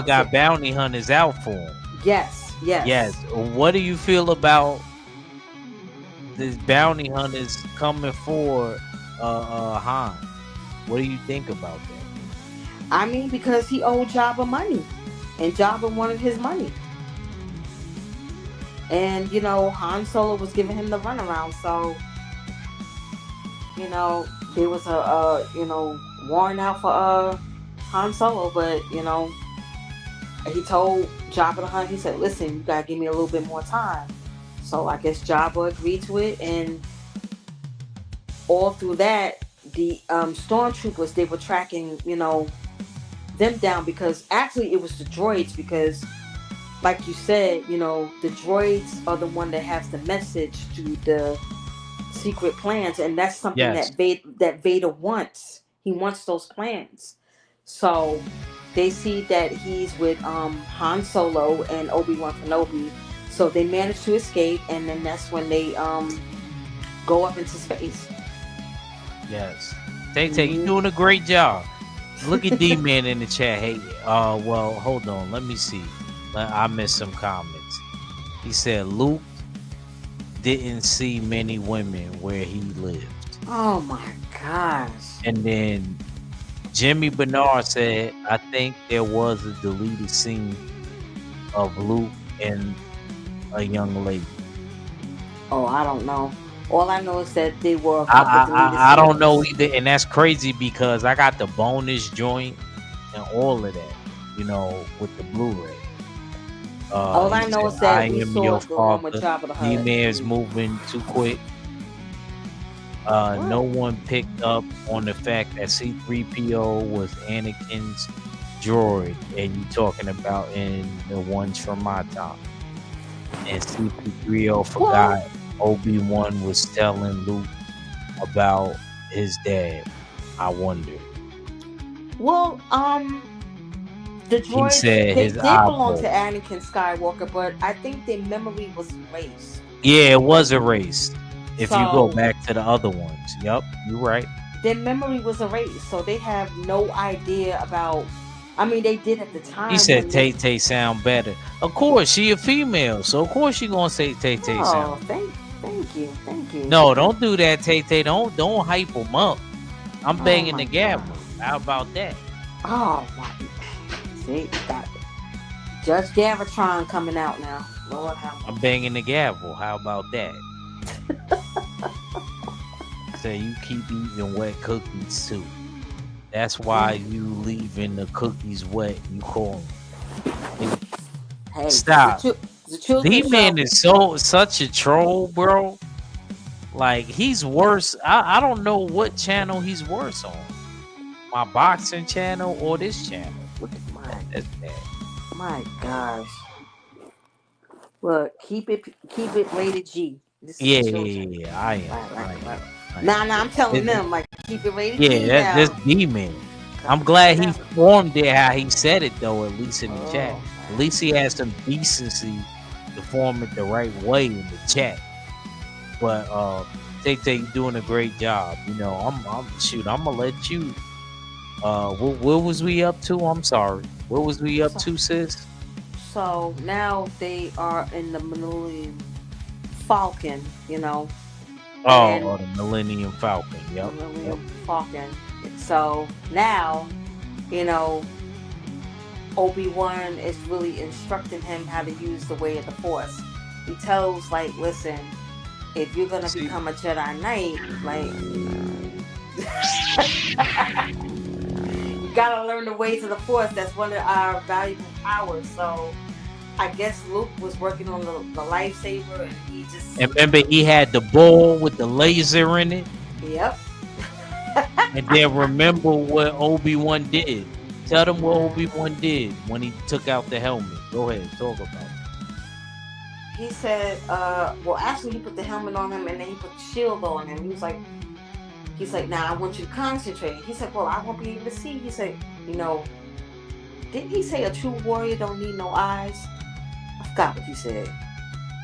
got bounty hunters out for him. Yes. What do you feel about the bounty hunters coming for Han? What do you think about that? Because he owed Jabba money, and Jabba wanted his money. And, Han Solo was giving him the runaround, so, there was a warrant out for Han Solo, but, he told Jabba the Hutt, he said, listen, you gotta give me a little bit more time. So I guess Jabba agreed to it, and all through that, the stormtroopers, they were tracking, them down, because actually it was the droids, because like you said, the droids are the one that has the message to the secret plans, and that's something that Vader wants. He wants those plans. So they see that he's with Han Solo and Obi-Wan Kenobi, so they manage to escape, and then that's when they go up into space. Yes. Tay Tay, you're doing a great job. Look at D-Man in the chat. Hey, well, hold on. Let me see. I missed some comments. He said Luke didn't see many women where he lived. Oh my gosh. And then Jimmy Bernard said, I think there was a deleted scene of Luke and a young lady. Oh, I don't know. All I know is that they were. I don't know either, and that's crazy because I got the bonus joint and all of that, with the Blu-ray. All I know is that we saw your the one with Jabba the Hutt. D-Man's moving too quick. No one picked up on the fact that C-3PO was Anakin's droid, and you talking about in the ones from my time. And C-3PO forgot Obi-Wan was telling Luke about his dad. I wonder. Well, the droids, they belong to Anakin Skywalker, but I think their memory was erased. Yeah, it was erased. If you go back to the other ones. Yep, you're right. Their memory was erased, so they have no idea about. They did at the time. He said Tay Tay sound better. Of course, she a female, so of course she gonna say Tay Tay sound. Thank you. No, don't do that, Tay Tay. Don't hype them up. I'm banging the gavel. How about that? Oh my! See, got it. Judge Gavatron coming out now. Lord have mercy. I'm banging the gavel. How about that? Say you keep eating wet cookies too. That's why you leaving the cookies wet. You call them. Hey, stop. D-Man is such a troll, bro. Like, he's worse. I don't know what channel he's worse on. My boxing channel or this channel. Look at that. That's bad. My gosh. Look, keep it rated G. Yeah, I am. Nah, I'm telling It- them like keep it rated yeah, T that's now. D-Man. I'm glad he formed it how he said it though, at least in the chat. Oh, At least he had some decency to form it the right way in the chat. But Tay Tay, you doing a great job. You know, I'm gonna let you. What was we up to? I'm sorry. What was we up to, sis? so now they are in the Millennium Falcon, you know, and Oh, the Millennium Falcon. Yep. Millennium Falcon. So now, you know, Obi-Wan is really instructing him how to use the way of the Force. He tells, like, listen, if you're gonna become a Jedi Knight, like, you gotta learn the ways of the Force. That's one of our valuable powers. So I guess Luke was working on the lightsaber, and he just. And remember, he had the ball with the laser in it. Yep. And then remember what Obi-Wan did. Tell them what Obi-Wan did when he took out the helmet. Go ahead, talk about it. He said, well, actually, he put the helmet on him, and then he put the shield on him. He's like, now I want you to concentrate. He said, well, I won't be able to see. He said, you know, didn't he say a true warrior don't need no eyes? I forgot what he said.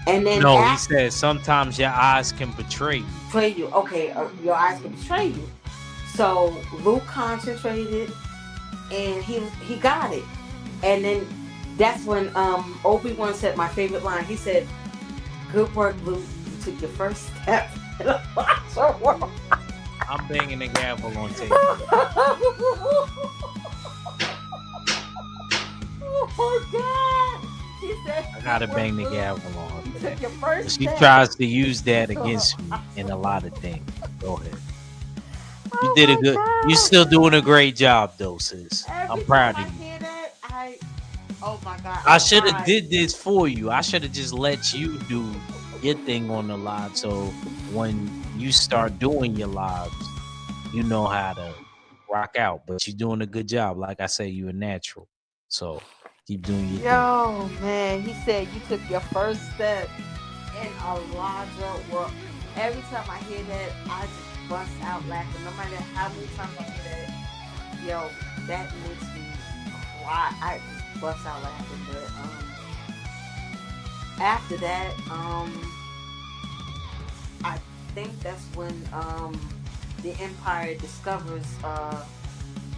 And then he said sometimes your eyes can betray you. Betray you. Okay, your eyes can betray you. So Luke concentrated, and he got it. And then that's when Obi-Wan said my favorite line. He said, "Good work, Luke. You took your first step in a monster world." I'm banging the gavel on tape. Oh my God! He said, I gotta bang the gavel on. You took your first She step. tries to use that against me in a lot of things. Go ahead. You did a good. You're still doing a great job, though, sis. I'm proud of you. Oh my God! I should have did this for you. I should have just let you do your thing on the live. So when you start doing your lives, you know how to rock out. But you're doing a good job. Like I say, you're a natural. So keep doing your thing. Yo, man, he said you took your first step in a larger world. Every time I hear that, I just bust out laughing. No matter how many times I hear that, yo, that makes me cry. I just bust out laughing. But after that, I think that's when the Empire discovers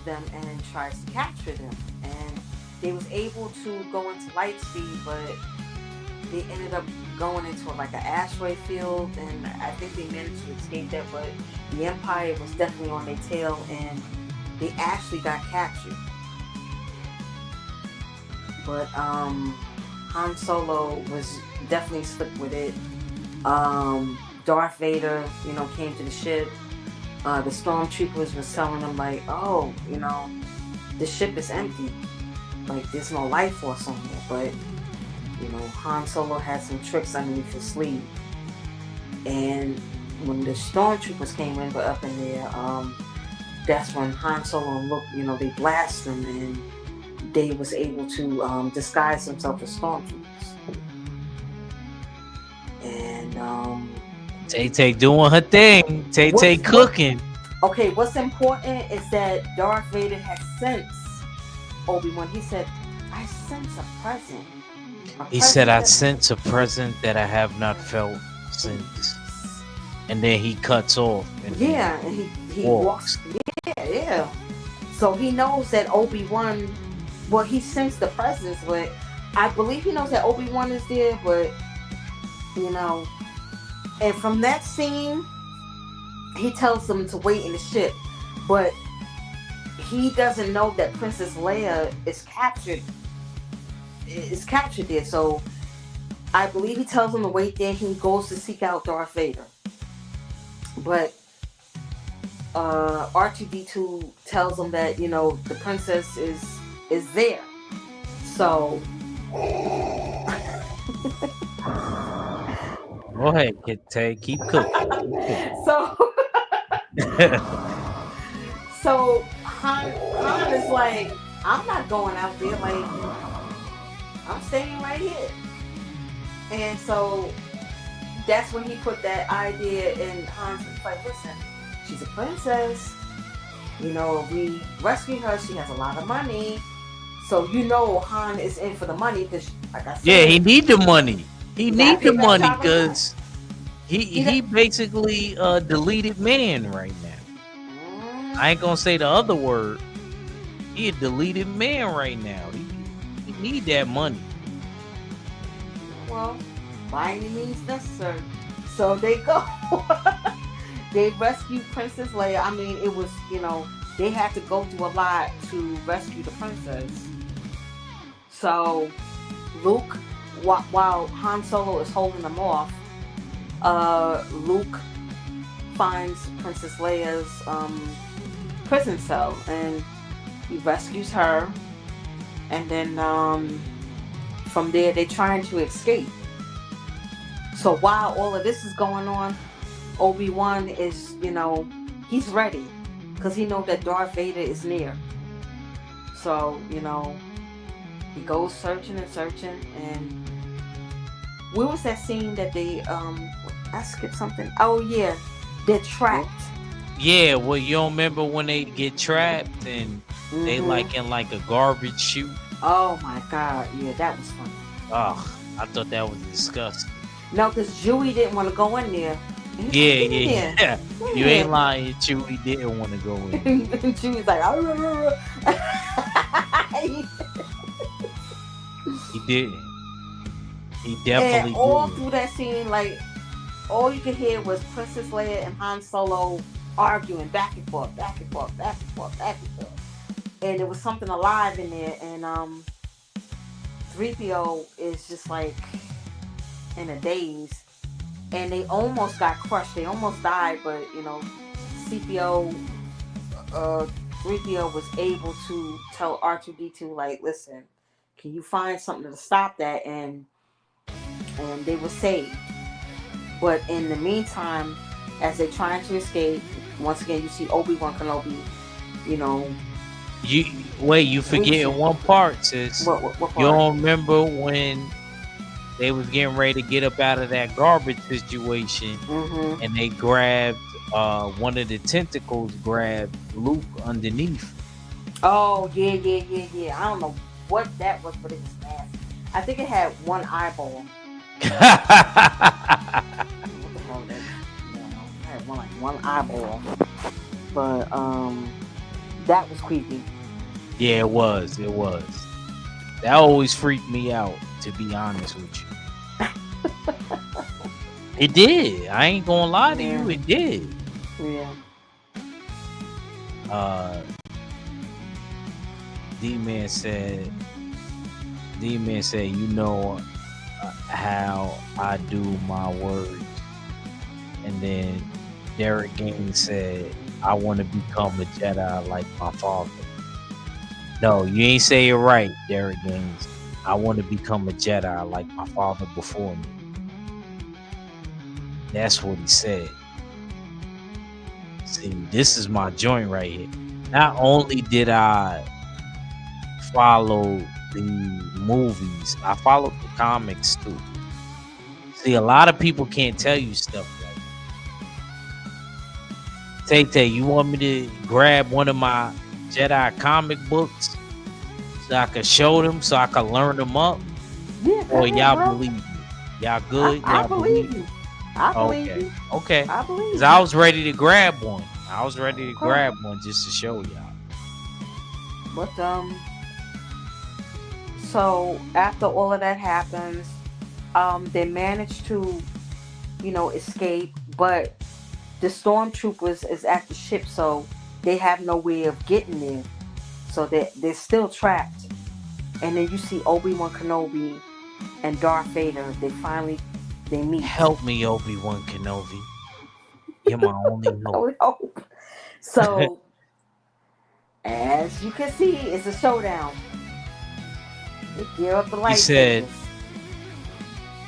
them and tries to capture them. And they was able to go into light speed, but they ended up going into like an asteroid field, and I think they managed to escape that, but the Empire was definitely on their tail, and they actually got captured. But Han Solo was definitely slick with it. Darth Vader, you know, came to the ship. The stormtroopers was telling them like, oh, you know, the ship is empty. Like, there's no life force on there. But, you know, Han Solo had some tricks underneath his sleeve. And when the stormtroopers came in, but up in there, that's when Han Solo and Luke, you know, they blast them, and they was able to disguise themselves as stormtroopers. And Tay Tay doing her thing. Tay Tay cooking. Okay, what's important is that Darth Vader has sense. Obi-Wan, he said, I sense a present. He said, I sense a present that I have not felt since. And then he cuts off. And and he walks. Yeah. So he knows that Obi-Wan, well, he sensed the presence, but I believe he knows that Obi-Wan is there, but, you know, and from that scene, he tells them to wait in the ship, but he doesn't know that Princess Leia is captured there. So I believe he tells them to wait there. He goes to seek out Darth Vader, but R2-D2 tells him that, you know, the princess is there. So go ahead, Kid Tay, keep cooking. So Han is like, I'm not going out there. Like, I'm staying right here. And so that's when he put that idea in Hans. It's like, listen, she's a princess. You know, if we rescue her, she has a lot of money. So you know Han is in for the money because, like I said, Yeah, he need the money. He need the money because because he basically deleted man right now. I ain't gonna say the other word. He a deleted man right now. He need that money. Well, by any means necessary. So they go. They rescue Princess Leia. I mean, it was, you know, they had to go through a lot to rescue the princess. So Luke, while Han Solo is holding them off, Luke finds Princess Leia's prison cell and he rescues her. And then from there, they're trying to escape. So while all of this is going on, Obi-Wan is, you know, he's ready because he knows that Darth Vader is near. So, you know, he goes searching and searching. And where was that scene that they, I skipped something. Oh, yeah, they're trapped. Yeah, well, you don't remember when they get trapped and they like in like a garbage chute? Oh, my God. Yeah, that was funny. Oh, I thought that was disgusting. No, because Chewie didn't want to go in there. Yeah. You ain't lying. Chewie didn't want to go in. And Chewie's like, he didn't. He definitely and all didn't. through that scene, like, all you could hear was Princess Leia and Han Solo arguing back and forth, back and forth, back and forth, back and forth. And there was something alive in there, and 3PO is just like in a daze. And they almost got crushed. They almost died, but you know, 3PO was able to tell R2D2, like, listen, can you find something to stop that? And they were saved. But in the meantime, as they're trying to escape, once again you see Obi-Wan Kenobi, you know. You forgetting one part, sis. What part? You don't remember when they was getting ready to get up out of that garbage situation, and they grabbed one of the tentacles, grabbed Luke underneath. Oh yeah. I don't know what that was, but it was nasty. I think it had one eyeball. What the hell? It had one eyeball, but that was creepy. Yeah, it was. That always freaked me out, to be honest with you. It did. I ain't gonna lie to you. It did. Yeah. D-Man said, you know how I do my words. And then Derek Gaines said, I want to become a Jedi like my father. No, you ain't say it right, Derek Gaines. I want to become a Jedi like my father before me. That's what he said. See, this is my joint right here. Not only did I follow the movies, I followed the comics too. See, a lot of people can't tell you stuff like that. Tay Tay, you want me to grab one of my Jedi comic books so I can show them, so I can learn them up? Yeah, or y'all believe me? Y'all good? I believe you. I believe you. Okay. I believe you. Because I was ready to grab one. Grab one just to show y'all. But so after all of that happens, they managed to, you know, escape, but the stormtroopers is at the ship, so they have no way of getting there. So they're still trapped. And then you see Obi-Wan Kenobi and Darth Vader. They meet. Help me, Obi-Wan Kenobi. You're my only hope. So, as you can see, it's a showdown. They gear up the lightsabers. He said,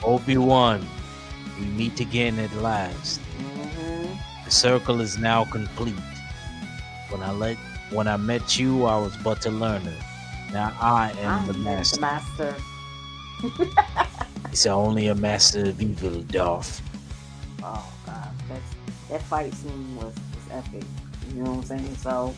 Obi-Wan, we meet again at last. The circle is now complete. When I met you, I was but a learner. Now I am the master. He said, only a master of evil, Darth. oh gosh, that fight scene was epic. You know what I'm saying? So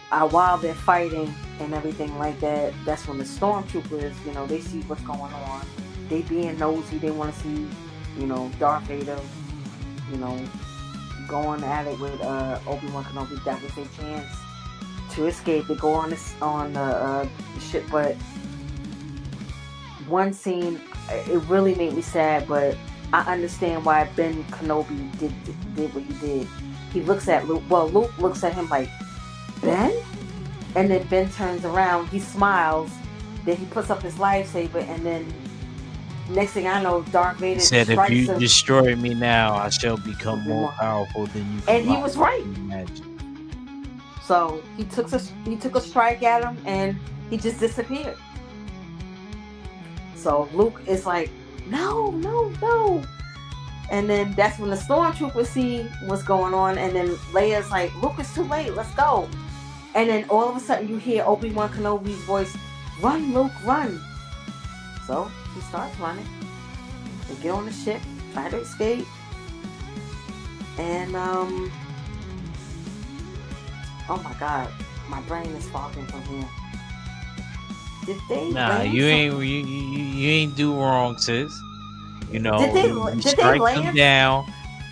while they're fighting and everything like that, that's when the stormtroopers, they see what's going on. They being nosy, they want to see, Darth Vader, you know, going at it with Obi-Wan Kenobi. That was their chance to escape. They go on the ship, but one scene, it really made me sad, but I understand why Ben Kenobi did what he did. He looks at Luke. Well, Luke looks at him like, Ben? And then Ben turns around, he smiles, then he puts up his lightsaber, and then next thing I know, Darth Vader said, "If you him. destroy me now, I shall become more powerful than you." And he was right. Imagine. So he took a strike at him, and he just disappeared. So Luke is like, no. And then that's when the stormtroopers see what's going on, and then Leia's like, Luke, it's too late, let's go. And then all of a sudden you hear Obi-Wan Kenobi's voice, run, Luke, run. So he starts running. They get on the ship, try to escape. And, oh my God, my brain is fogging from here. Did they? Nah, you ain't do wrong, sis. You did strike they them down,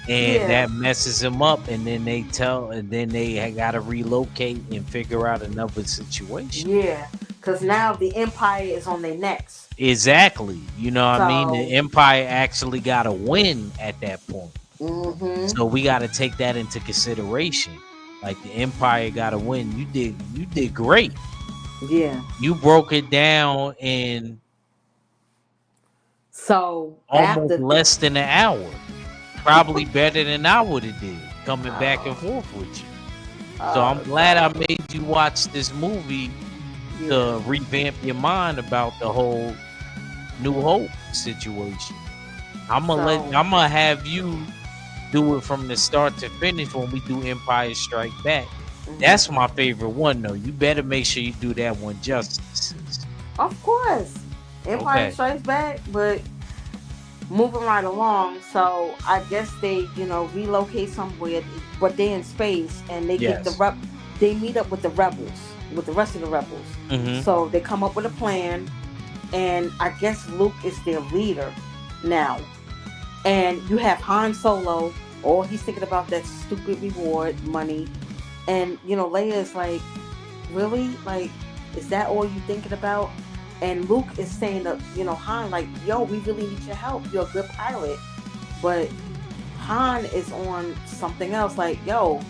and that messes them up, and then they got to relocate and figure out another situation. Yeah, because now the Empire is on their necks. Exactly. You know what I mean? The Empire actually got to win at that point. Mm-hmm. So we got to take that into consideration. Like, the Empire got to win. You did great. Yeah. You broke it down in almost less than an hour. Probably better than I would have did coming back and forth with you. So I'm glad I made you watch this movie to revamp your mind about the whole New Hope situation. I'm gonna have you do it from the start to finish when we do Empire Strike Back. Mm-hmm. That's my favorite one, though. You better make sure you do that one justice. Of course, Empire Strikes Back, but moving right along. So I guess they, relocate somewhere, but they're in space, and they get they meet up with the rebels, with the rest of the rebels. Mm-hmm. So they come up with a plan, and I guess Luke is their leader now. And you have Han Solo, all he's thinking about that stupid reward money. And, Leia is like, really? Like, is that all you thinking about? And Luke is saying to, Han, like, yo, we really need your help. You're a good pilot. But Han is on something else. Like, yo,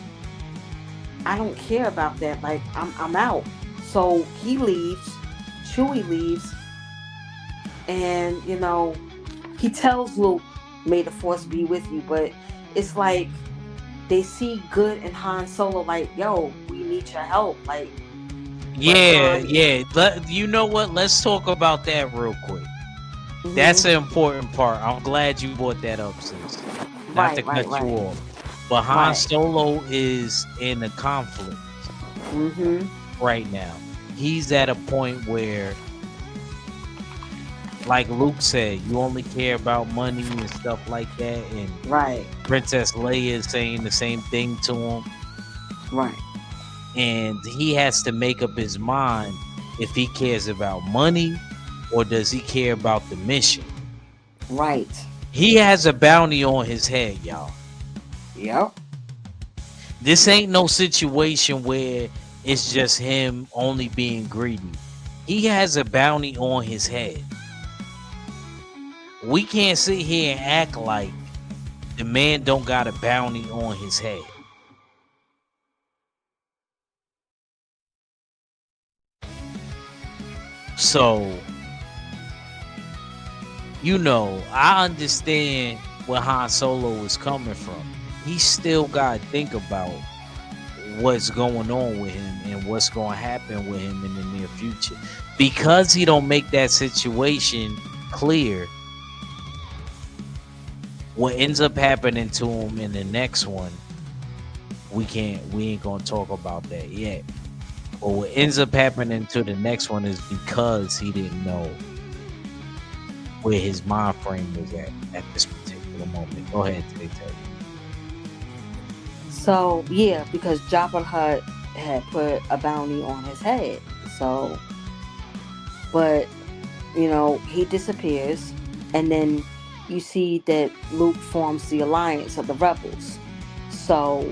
I don't care about that. Like, I'm out. So he leaves. Chewie leaves. And, he tells Luke, may the Force be with you. But it's like, they see good in Han Solo, like, yo, we need your help. Like, yeah. You know what? Let's talk about that real quick. Mm-hmm. That's an important part. I'm glad you brought that up, sis. Not to cut you off. But Han Solo is in a conflict right now. He's at a point where, like Luke said, you only care about money and stuff like that. And Princess Leia is saying the same thing to him. Right. And he has to make up his mind if he cares about money or does he care about the mission. Right. He has a bounty on his head, y'all. Yep. This ain't no situation where it's just him only being greedy. He has a bounty on his head. We can't sit here and act like the man don't got a bounty on his head. So, I understand where Han Solo is coming from. He still got to think about what's going on with him and what's going to happen with him in the near future. Because he don't make that situation clear, what ends up happening to him in the next one, we ain't gonna talk about that yet. But what ends up happening to the next one is because he didn't know where his mind frame was at this particular for the moment. Go ahead, Tay Tay. So yeah, because Jabba the Hutt had put a bounty on his head. So, but he disappears, and then you see that Luke forms the alliance of the rebels. So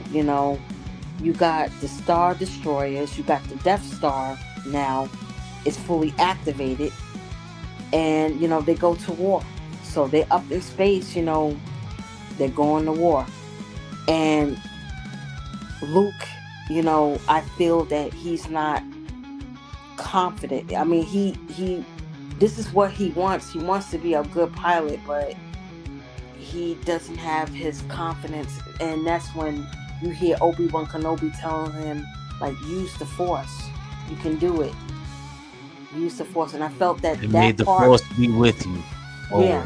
you got the Star Destroyers, you got the Death Star now. It's fully activated, and they go to war. So they're up in space. They're going to war, and Luke, I feel that he's not confident. I mean, he this is what he wants. He wants to be a good pilot, but he doesn't have his confidence, and that's when you hear Obi-Wan Kenobi telling him, like, use the Force. You can do it. Use the Force. And I felt that And that may the part, Force be with you. yeah,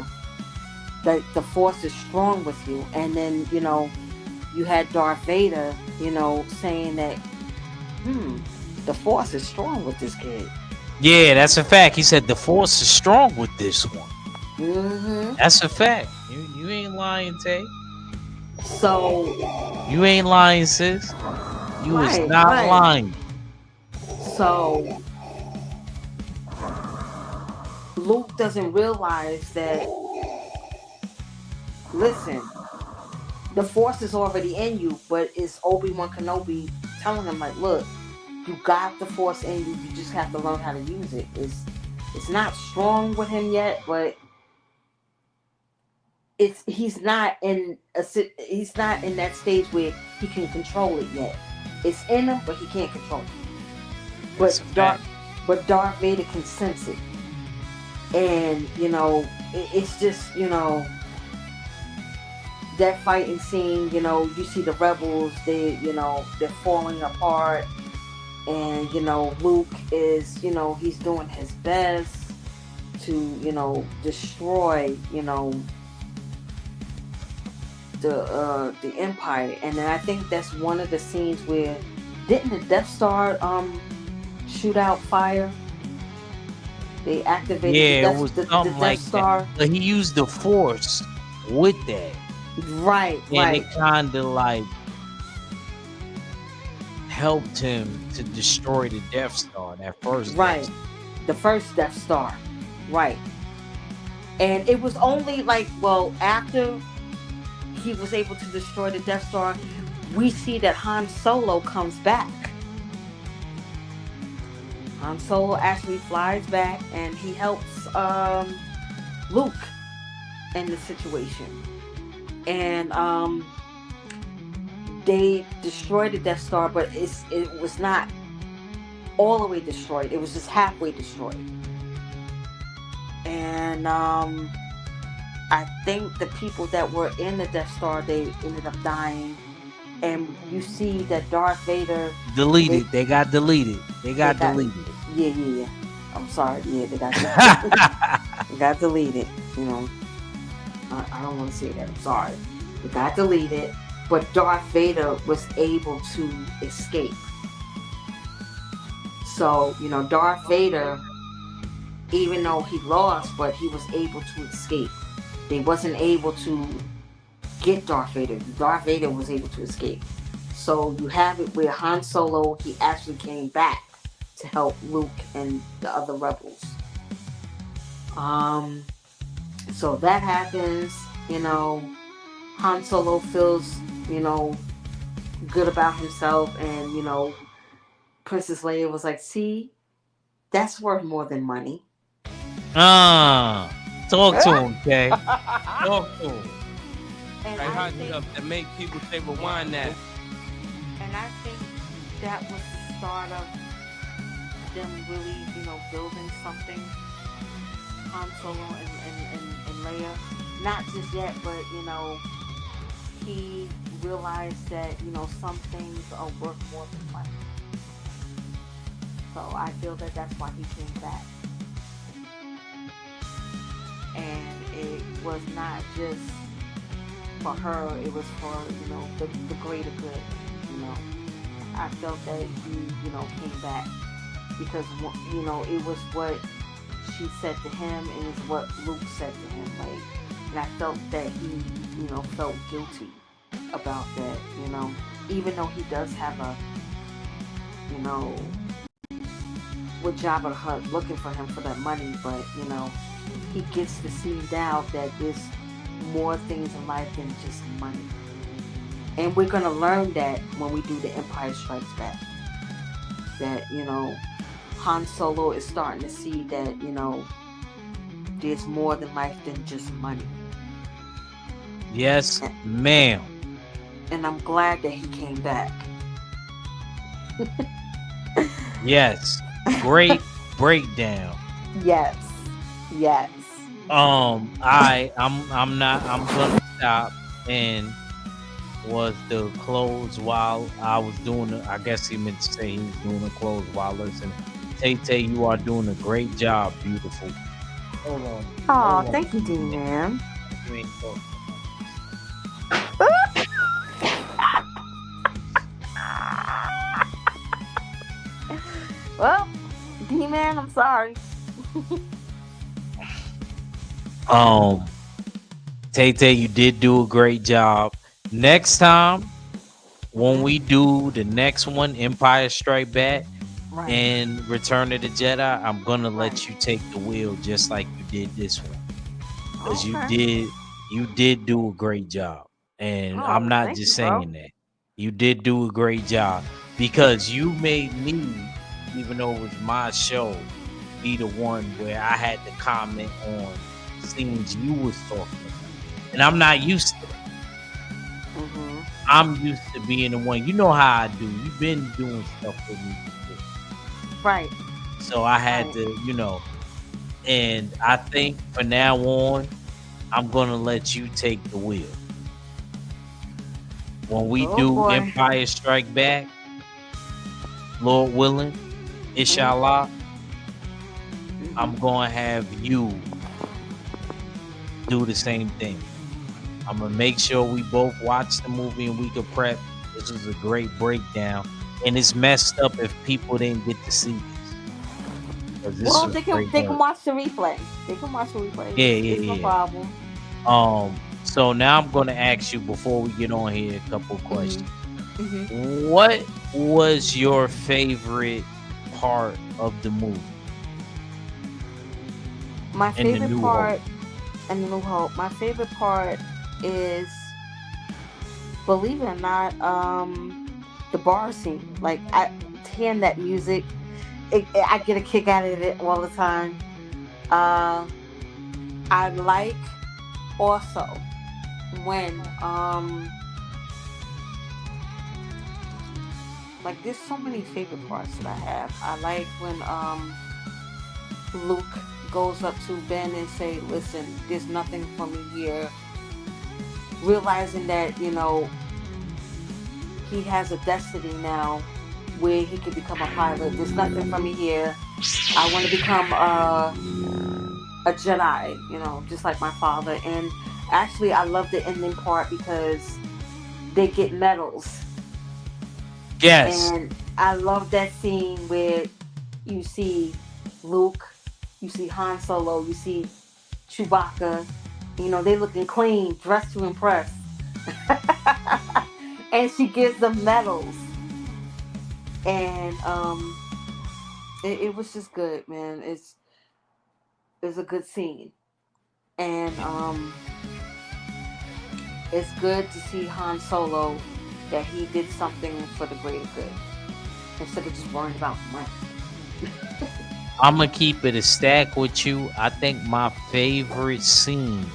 that the Force is strong with you. And then you had Darth Vader, saying that, the Force is strong with this kid. Yeah, that's a fact. He said the Force is strong with this one. Mm-hmm. That's a fact. You ain't lying, Tay. So You ain't lying, sis. You was not lying. So Luke doesn't realize that, listen, the Force is already in you, but it's Obi-Wan Kenobi telling him, like, look, you got the Force in you, you just have to learn how to use it. It's not strong with him yet, but he's not in that stage where he can control it yet. It's in him, but he can't control it. But Darth Vader can sense it, and it's just that fighting scene. You see the rebels, they're falling apart, and Luke is he's doing his best to destroy the Empire. And then I think that's one of the scenes where, didn't the Death Star shoot out fire? They activated the Death Star. But he used the Force with that. Right. And it kind of like helped him to destroy the Death Star, that first right. Death Star. The first Death Star. Right. And it was only after he was able to destroy the Death Star, we see that Han Solo comes back. Han Solo actually flies back, and he helps Luke in the situation. And they destroyed the Death Star, but it was not all the way destroyed. It was just halfway destroyed. And I think the people that were in the Death Star, they ended up dying. And you see that Darth Vader They got deleted. Yeah. I'm sorry. Yeah, they got deleted. They got deleted. I don't want to say that. I'm sorry. They got deleted, but Darth Vader was able to escape. So Darth Vader, even though he lost, but he was able to escape. They wasn't able to get Darth Vader. Darth Vader was able to escape. So you have it where Han Solo, he actually came back to help Luke and the other rebels. So that happens, Han Solo feels, good about himself, and Princess Leia was like, see, that's worth more than money. Talk to him, Kay. Talk to him. And hot stuff that make people say rewind that. And I think that was the start of them really, building something. Han Solo and Leia. Not just yet, but he realized that some things are worth more than money. So I feel that that's why he came back. And it was not just for her, it was for the greater good. I felt that he came back because it was what she said to him, and it's what Luke said to him. And I felt that he felt guilty about that, even though he does have a, you know, with Jabba the Hutt looking for him for that money, but, he gets to see now that there's more things in life than just money. And we're going to learn that when we do the Empire Strikes Back. That, Han Solo is starting to see that, there's more than life than just money. Yes, ma'am. And I'm glad that he came back. Yes. Great breakdown. Yes. I'm gonna stop and was the close while I was doing it. I guess he meant to say he was doing the close while listening. Tay Tay, you are doing a great job, beautiful. Hold on. Oh, thank you, D-Man. You ain't talking. Well, D-Man, I'm sorry. Tay Tay, you did do a great job. Next time, when we do the next one, Empire Strike Back and Return of the Jedi, I'm gonna let you take the wheel just like you did this one. Because you did do a great job. And I'm not just saying that. You did do a great job because you made me, even though it was my show, be the one where I had to comment on scenes you was talking about. And I'm not used to it. Mm-hmm. I'm used to being the one. You know how I do. You've been doing stuff with me before. Right. So I had to, and I think from now on, I'm going to let you take the wheel. When we do Empire Strike Back, Lord willing, inshallah, I'm going to have you do the same thing. I'm going to make sure we both watch the movie and we can prep. This was a great breakdown. And it's messed up if people didn't get to see this. Well, they can watch the replay. Yeah. No problem. So now I'm going to ask you before we get on here a couple of questions. Mm-hmm. What was your favorite part of the movie? My favorite part in The New Hope. My favorite part is, believe it or not, the bar scene. Like, hearing that music, I get a kick out of it all the time. I like also when like, there's so many favorite parts that I have. I like when Luke goes up to Ben and say, listen, there's nothing for me here. Realizing that, he has a destiny now where he can become a pilot. There's nothing for me here. I want to become a Jedi, just like my father. And actually, I love the ending part because they get medals. Yes. And I love that scene where you see Luke, you see Han Solo, you see Chewbacca. They looking clean, dressed to impress. And she gives them medals. And it was just good, man. It's a good scene. And it's good to see Han Solo that he did something for the greater good instead of just worrying about money. I'm gonna keep it a stack with you. I think my favorite scene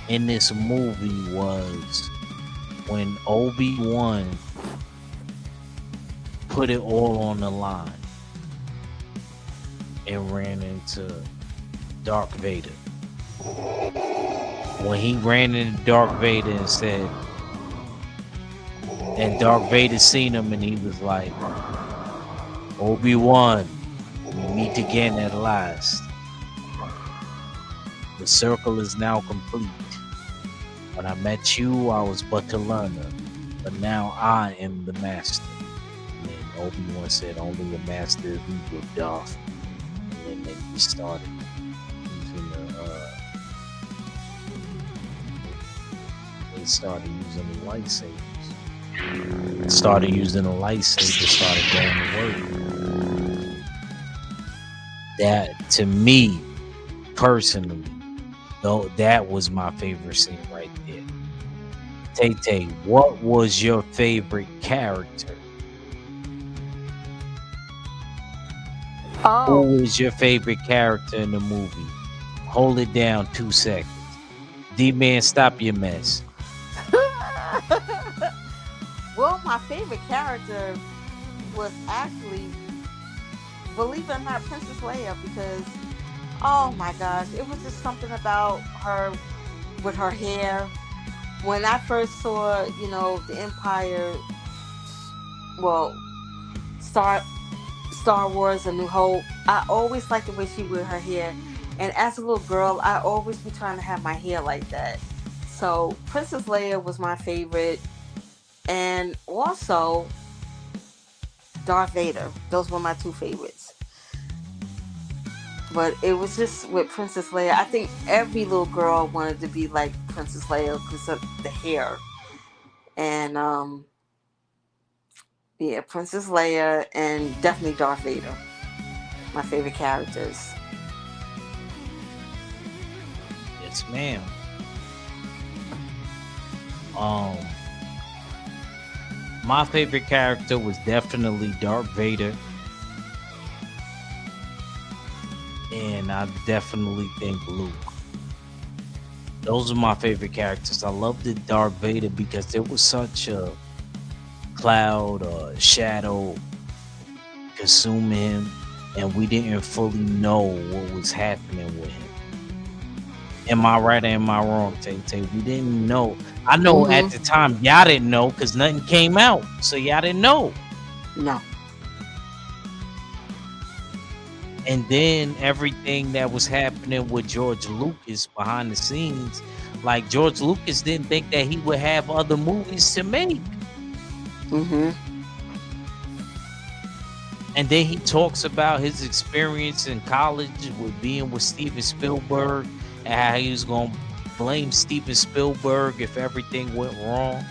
in this movie was when Obi-Wan put it all on the line and ran into Darth Vader. When he ran into Darth Vader and said, and Darth Vader seen him and he was like, Obi-Wan, we meet again at last. The circle is now complete. When I met you, I was but a learner, but now I am the master. And then Obi-Wan said, only a master is equal, Darth. And then he started using they started using the lightsabers. Started using the lightsaber, started going to work. That, to me, personally, though, that was my favorite scene right there. Tay Tay, what was your favorite character? Oh, Who was your favorite character in the movie? Hold it down 2 seconds. D-Man, stop your mess. well, my favorite character was actually, believe it or not, Princess Leia, because oh my gosh, it was just something about her with her hair. When I first saw, the Empire, well, Star Star Wars: A New Hope, I always liked the way she wore her hair, and as a little girl, I always be trying to have my hair like that. So Princess Leia was my favorite, and also Darth Vader. Those were my two favorites. But it was just with Princess Leia. I think every little girl wanted to be like Princess Leia because of the hair. And yeah, Princess Leia and definitely Darth Vader. My favorite characters. Yes, ma'am. Um, my favorite character was definitely Darth Vader, and I definitely think Luke. Those are my favorite characters. I loved the Darth Vader because there was such a cloud or shadow consuming him, and we didn't fully know what was happening with him. Am I right or am I wrong, Tay Tay? We didn't know. I know at the time y'all didn't know because nothing came out, so y'all didn't know. No. And then everything that was happening with George Lucas behind the scenes, like George Lucas didn't think that he would have other movies to make. And then he talks about his experience in college with being with Steven Spielberg and how he was going to blame Steven Spielberg if everything went wrong.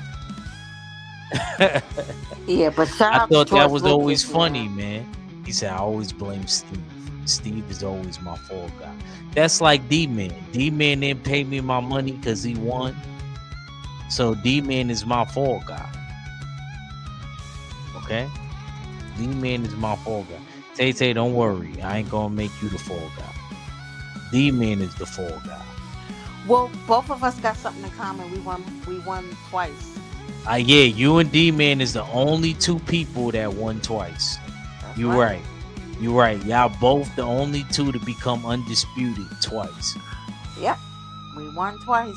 Yeah, but shout I out to thought that George was Lucas, always man. funny, man. He said, I always blame Steve. Steve is always my fall guy. That's like D-Man. D-Man didn't pay me my money because he won. So D-Man is my fall guy. Okay? D-Man is my fall guy. Tay Tay, don't worry. I ain't gonna make you the fall guy. D-Man is the fall guy. Well, both of us got something in common. We won twice. Yeah, you and D-Man is the only two people that won twice. That's You're right. You're right. Y'all both the only two to become undisputed twice. Yep. We won twice.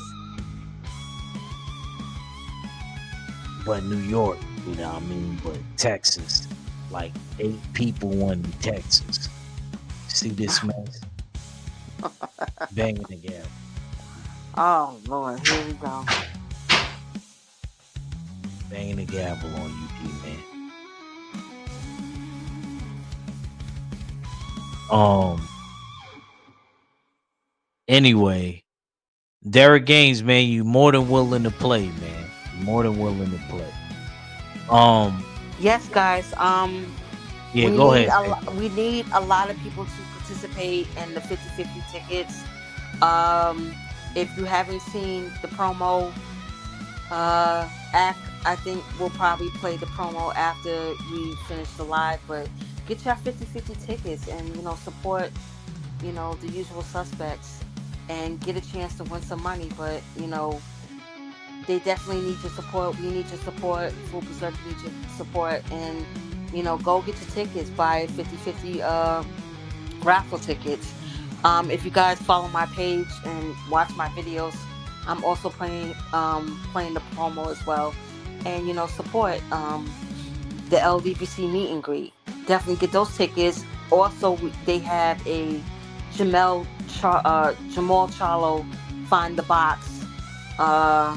But New York, you know what I mean? But Texas, like 8 people won in Texas. See this mess? Banging together. Oh, Lord. Here we go. Banging the gavel on you, D-Man. Anyway, Derek Gaines, man, you more than willing to play, man. You're more than willing to play. Yes, guys. Yeah, go ahead. We need a lot of people to participate in the 50-50 tickets. If you haven't seen the promo act, I think we'll probably play the promo after we finish the live. But get your 50-50 tickets and support the usual suspects and get a chance to win some money. But they definitely need your support. We need your support. Full Berserk needs your support. And go get your tickets. Buy 50-50 raffle tickets. If you guys follow my page and watch my videos, I'm also playing the promo as well. And support the LDBC meet and greet. Definitely get those tickets. Also, they have a Jamal Charlo Find the Box. I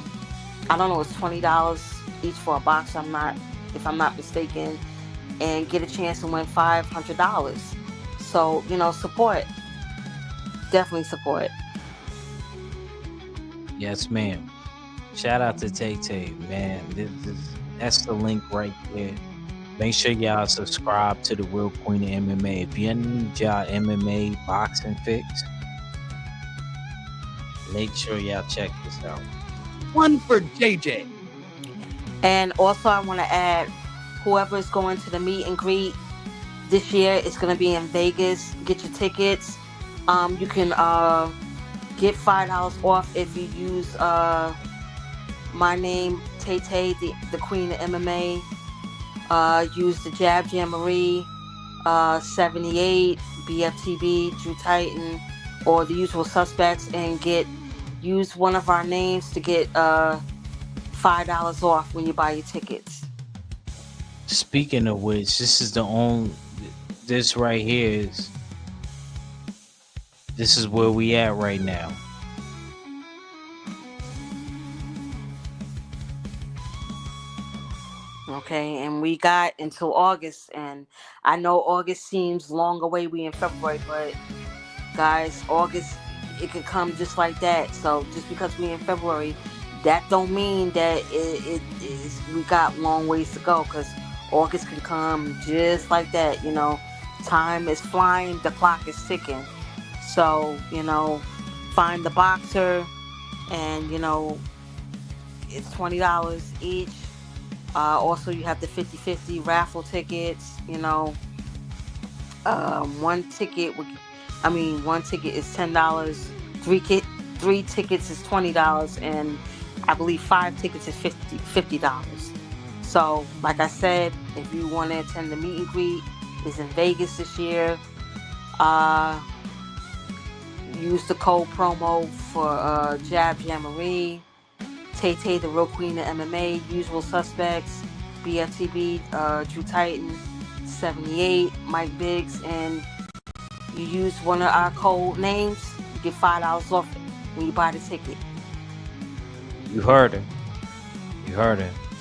don't know, it's $20 each for a box. If I'm not mistaken, and get a chance to win $500. So support. Definitely support. Yes, ma'am. Shout out to Tay Tay, man. That's the link right there. Make sure y'all subscribe to the Real Queen of MMA. If you need y'all MMA boxing fix, make sure y'all check this out. One for JJ. And also, I want to add, whoever is going to the meet and greet this year, it's going to be in Vegas. Get your tickets. You can get $5 off if you use my name, Tay Tay, the Queen of MMA. Use the Jab Jamboree, 78, BFTB, Drew Titan, or the usual suspects, and use one of our names to get $5 off when you buy your tickets. Speaking of which, this right here is where we at right now. Okay, and we got until August, and I know August seems long away. We in February, but guys, August, it can come just like that. So just because we in February, that don't mean that it is we got long ways to go, because August can come just like that. Time is flying, the clock is ticking. So find the boxer, and it's $20 each. Also, you have the 50-50 raffle tickets. One ticket is $10. Three tickets is $20, and I believe 5 tickets is $50. So, like I said, if you want to attend the meet and greet, it's in Vegas this year. Use the code promo for Jab Jamboree. Tay Tay, the Real Queen of MMA, Usual Suspects, BFTB, Drew Titan, 78, Mike Biggs, and you use one of our code names, you get $5 off it when you buy the ticket. You heard her.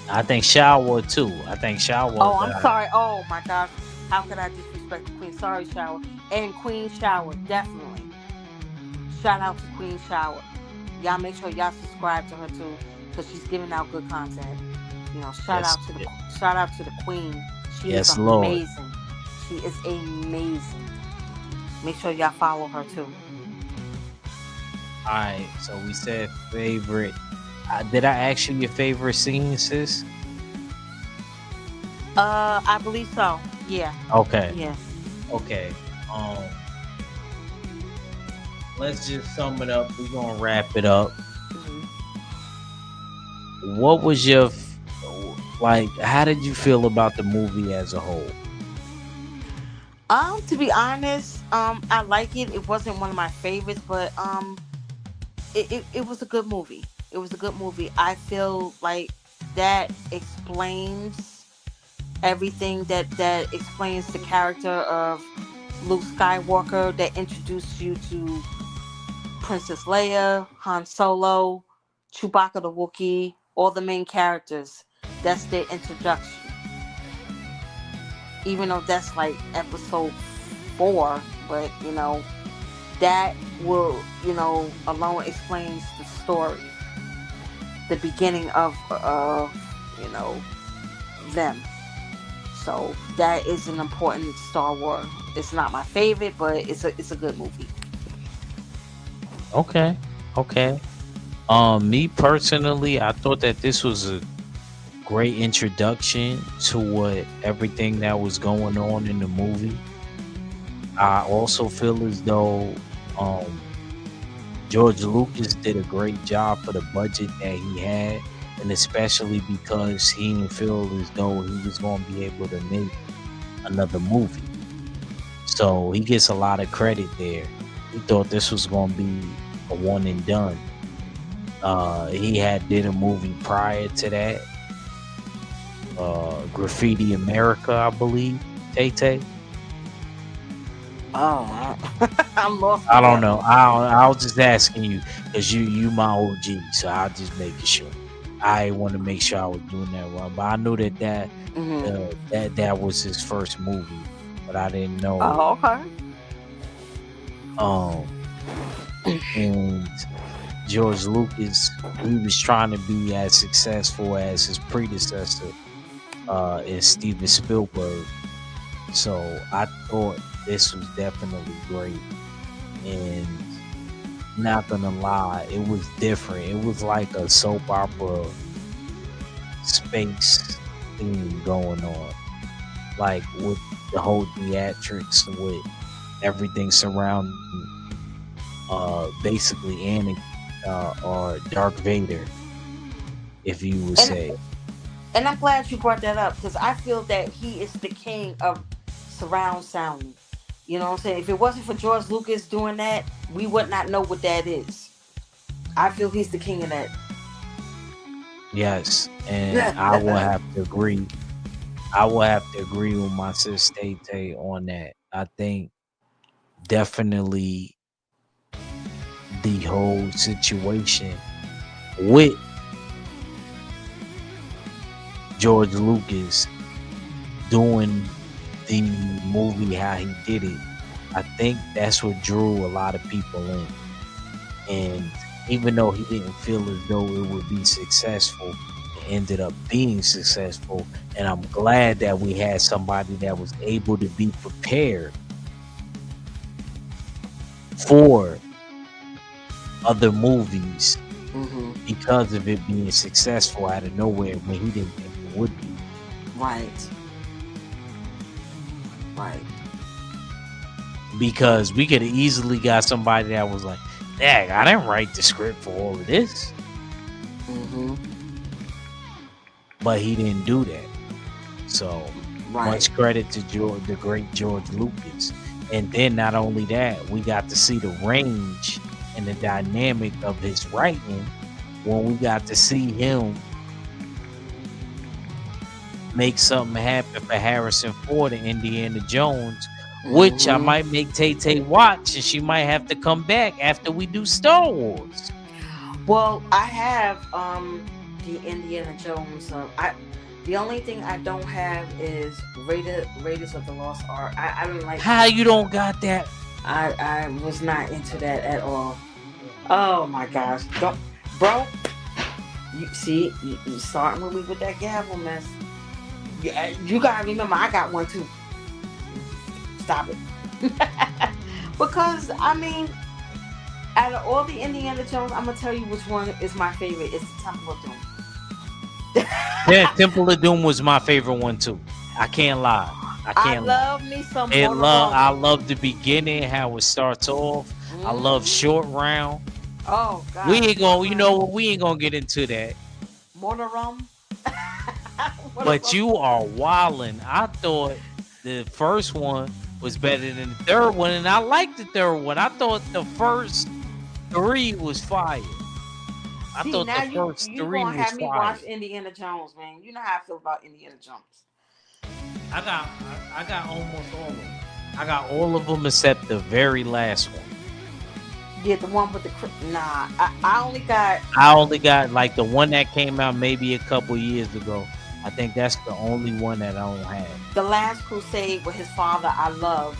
I think Shower too. Oh, I'm sorry. Oh my gosh. How could I disrespect the Queen? Sorry, Shower. And Queen Shower, definitely. Shout out to Queen Shower. Y'all make sure y'all subscribe to her too, because she's giving out good content. Shout out to the Queen. She is amazing. Lord. She is amazing. Make sure y'all follow her too. Alright, so we said favorite. Did I ask you your favorite scene, sis? I believe so. Yeah. Okay. Yeah. Okay. Let's just sum it up. We're gonna wrap it up. Mm-hmm. What was your how did you feel about the movie as a whole? To be honest, I like it. It wasn't one of my favorites, but it was a good movie. It was a good movie. I feel like that explains everything, that explains the character of Luke Skywalker, that introduced you to Princess Leia, Han Solo, Chewbacca the Wookiee, all the main characters. That's their introduction. Even though that's like episode 4, but that will, alone explains the story, the beginning of them. So that is an important Star Wars. It's not my favorite, but it's a good movie. Okay. Me personally, I thought that this was a great introduction to everything that was going on in the movie. I also feel as though George Lucas did a great job for the budget that he had, and especially because he didn't feel as though he was going to be able to make another movie. So he gets a lot of credit there. He thought this was going to be a one and done. He did a movie prior to that, Graffiti America, I believe. Tay Tay. Oh, I'm lost. I don't know. I was just asking you because you my OG, so I just making sure. I want to make sure I was doing that wrong, but I knew that that was his first movie, but I didn't know. Oh, okay. And George Lucas, he was trying to be as successful as his predecessor, is Steven Spielberg. So I thought this was definitely great. And not gonna lie, it was different. It was like a soap opera space theme going on. Like with the whole theatrics, with everything surrounding basically Anakin or Darth Vader, if you would say. And I'm glad you brought that up because I feel that he is the king of surround sound. You know what I'm saying? If it wasn't for George Lucas doing that, we would not know what that is. I feel he's the king of that. Yes, and I will have to agree. I will have to agree with my sister Tay Tay on that. I think definitely the whole situation with George Lucas doing the movie how he did it, I think that's what drew a lot of people in. And even though he didn't feel as though it would be successful, it ended up being successful. And I'm glad that we had somebody that was able to be prepared for other movies because of it being successful out of nowhere when he didn't think it would be. Right. Because we could have easily got somebody that was like, dang, I didn't write the script for all of this. But he didn't do that. So much credit to the great George Lucas. And then not only that, we got to see the range and the dynamic of his writing when we got to see him make something happen for Harrison Ford and Indiana Jones, which I might make Tay Tay watch, and she might have to come back after we do Star Wars. Well, I have the Indiana Jones. The only thing I don't have is Raiders of the Lost Ark. I don't like. How you don't got that? I was not into that at all. Oh my gosh, don't, bro. You see, you starting with me with that gavel mess. Yeah, you gotta remember, I got one too. Stop it. Because I mean, out of all the Indiana Jones, I'm gonna tell you which one is my favorite. It's the Temple of Doom. Yeah, Temple of Doom was my favorite one too. I can't lie. I love me some. I love the beginning, how it starts off. I love Short Round. Oh God. We ain't gonna, we ain't gonna get into that. Monorum. But you are wildin'. I thought the first one was better than the third one, and I liked the third one. I thought the first three was fire. I thought the first three was fire. You gonna have me watch Indiana Jones, man. You know how I feel about Indiana Jones. I got almost all of them. I got all of them except the very last one. Yeah, the one with the nah. I only got like the one that came out maybe a couple years ago. I think that's the only one that I don't have. The Last Crusade with his father, I love,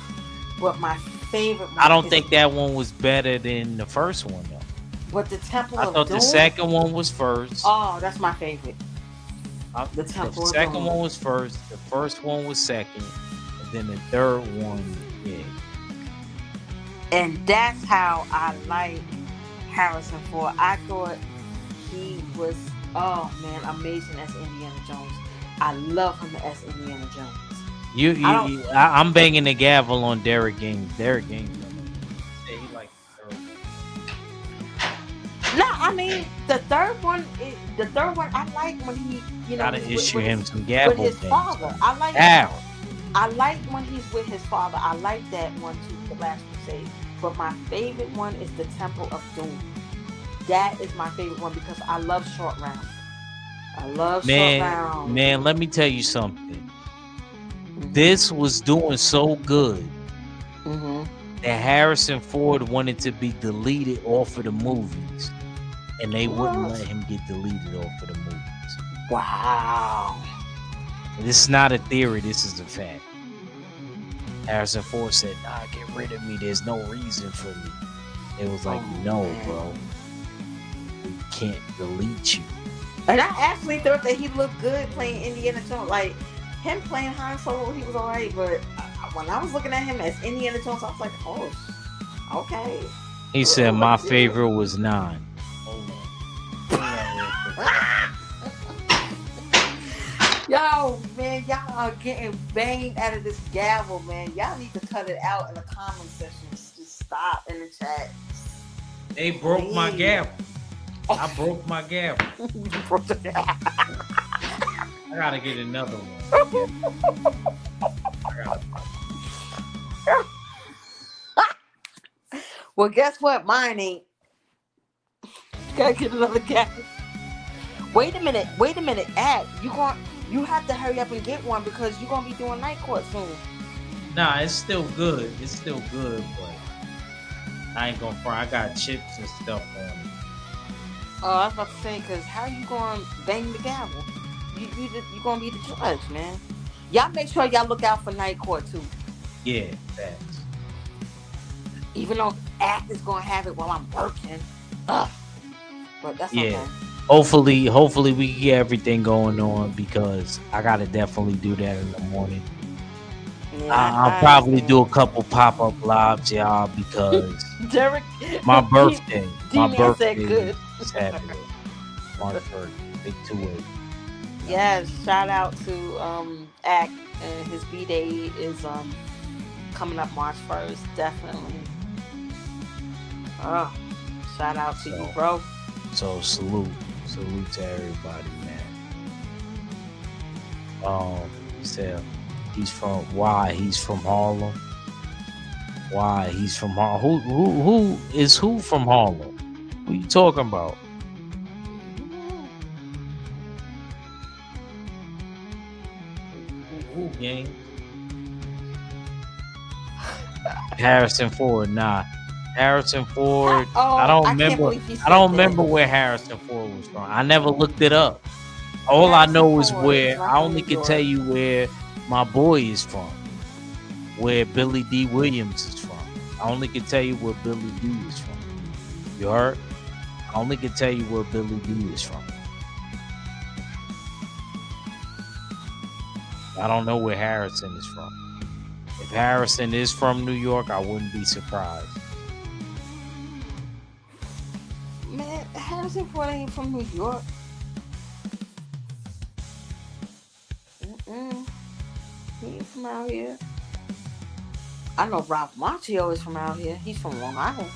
but my favorite one. I don't think that one was better than the first one though. But the Temple of Doom. I thought the second one was first. Oh, that's my favorite. The second one was first. The first one was second, and then the third one, yeah. And that's how I like Harrison Ford. I thought he was, oh man, amazing as Indiana Jones. I love him as Indiana Jones. I'm banging the gavel on Derek Gaines. Derek Gaines, he likes the third one. No, I mean the third one. I like when he, gotta issue him some gavel with his father. I like when he's with his father. I like that one too, The Last Crusade. But my favorite one is the Temple of Doom. That is my favorite one because I love Short Round. Short Round. Man, let me tell you something. This was doing so good that Harrison Ford wanted to be deleted off of the movies, and they wouldn't let him get deleted off of the movies. Wow. This is not a theory. This is a fact. Harrison Ford said, "Nah, get rid of me. There's no reason for me." It was like, no, bro. we can't delete you. And I actually thought that he looked good playing Indiana Jones. Like him playing Han Solo, he was alright. But when I was looking at him as Indiana Jones, I was like, oh, okay. He said my favorite was 9. Hold on. Yo, man, y'all are getting banged out of this gavel, man. Y'all need to cut it out in the comment section. Just stop in the chat. They broke my gavel. I broke my gavel. I gotta get another one. Well, guess what? Mine ain't. Gotta get another gavel. Wait a minute. Ad, you have to hurry up and get one because you're gonna be doing night court soon. Nah, it's still good. But I ain't gonna front. I got chips and stuff on it. Oh, I was about to say, because how you gonna bang the gavel? You gonna be the judge, man. Y'all make sure y'all look out for night court too. Yeah, facts. Even though Act is gonna have it while I'm working. But that's okay. Hopefully we can get everything going on because I gotta definitely do that in the morning. Yeah, I'll probably do a couple pop-up lives, y'all, because Derek, my birthday. My D-Man birthday said good. is Saturday. March 1st. Big 2-8. Yes, shout out to Act, and his B-Day is coming up March 1st, definitely. Oh, shout out to you, bro. So salute to everybody, man. He said he's from Harlem. Why he's from Harlem? Who is who from Harlem? What you talking about? Who gang? Harrison Ford, nah. Harrison Ford. I don't remember where Harrison Ford was from. I never looked it up. All I know is where I only can tell you where my boy is from. Where Billy D. Williams is from. I only can tell you where Billy D is from. You heard? I only can tell you where Billy D is from. I don't know where Harrison is from. If Harrison is from New York, I wouldn't be surprised. Man, Harrison Ford ain't from New York. He ain't from out here. I know Ralph Macchio is from out here. He's from Long Island,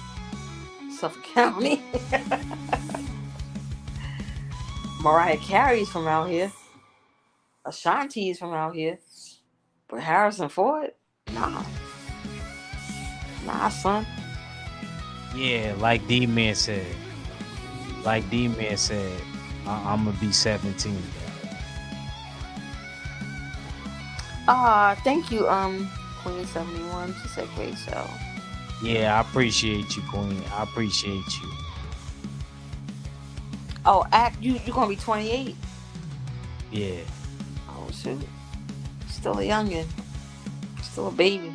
Suffolk County. Mariah Carey's from out here. Ashanti is from out here. But Harrison Ford? Nah, son. Yeah, like D-Man said. I'm gonna be 17. Thank you, Queen 71. She said great show. Yeah, I appreciate you, Queen. I appreciate you. Oh, you gonna be 28? Yeah. Oh shoot. Still a youngin'. Still a baby.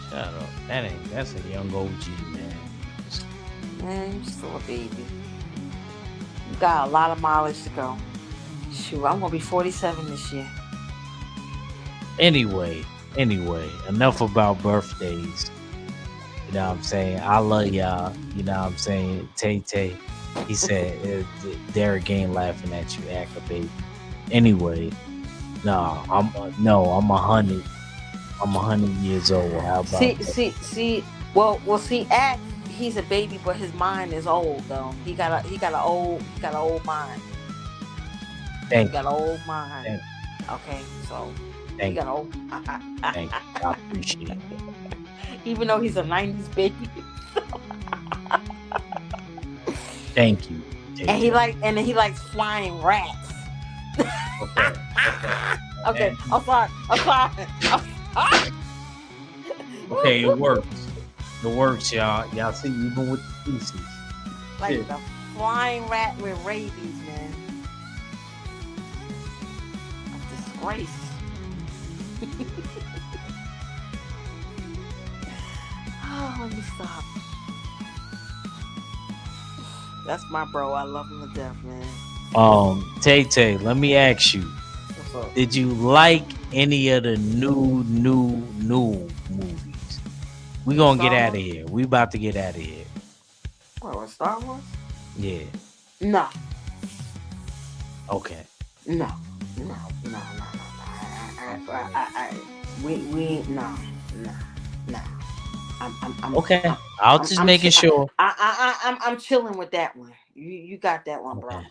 Shut up. That's a young OG, man. Man, you're still a baby. You got a lot of mileage to go. Shoot, I'm gonna be 47 this year. Anyway, enough about birthdays. You know what I'm saying? I love y'all. You know what I'm saying? Tay Tay. He said Derek ain't laughing at you, Acker baby. Anyway, I'm 100. I'm 100 years old. How about see? Well, see, Act, he's a baby, but his mind is old though. He got an old mind. He got an old mind. Okay, so he got old. Thank you. I appreciate it. Even though he's a 90s baby. Thank you. And he likes flying rats. Okay. I'm sorry. Okay, it works. It works, y'all. Y'all see, even with the pieces. Like the flying rat with rabies, man. A disgrace. Oh, let me stop. That's my bro. I love him to death, man. Tay Tay, let me ask you. What's up? Did you like any of the new movies? We gonna get out of here. We about to get out of here. What, Star Wars? Yeah. No. Okay. No. No. I'm okay. I'm just making sure. I'm chilling with that one. You got that one, bro. Okay.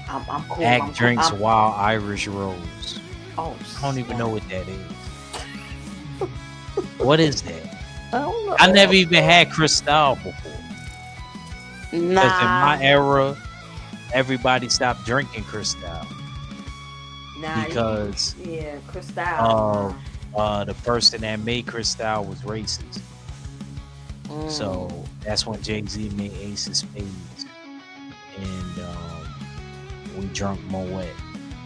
I'm cool. Act drinks Wild Irish Rose. Oh, I don't even know what that is. What is that? I don't know. I never even had Cristal before. Because in my era, everybody stopped drinking Cristal. Because Cristal. The person that made Cristal was racist. So that's when Jay-Z made Ace of Spades. And we drunk Moet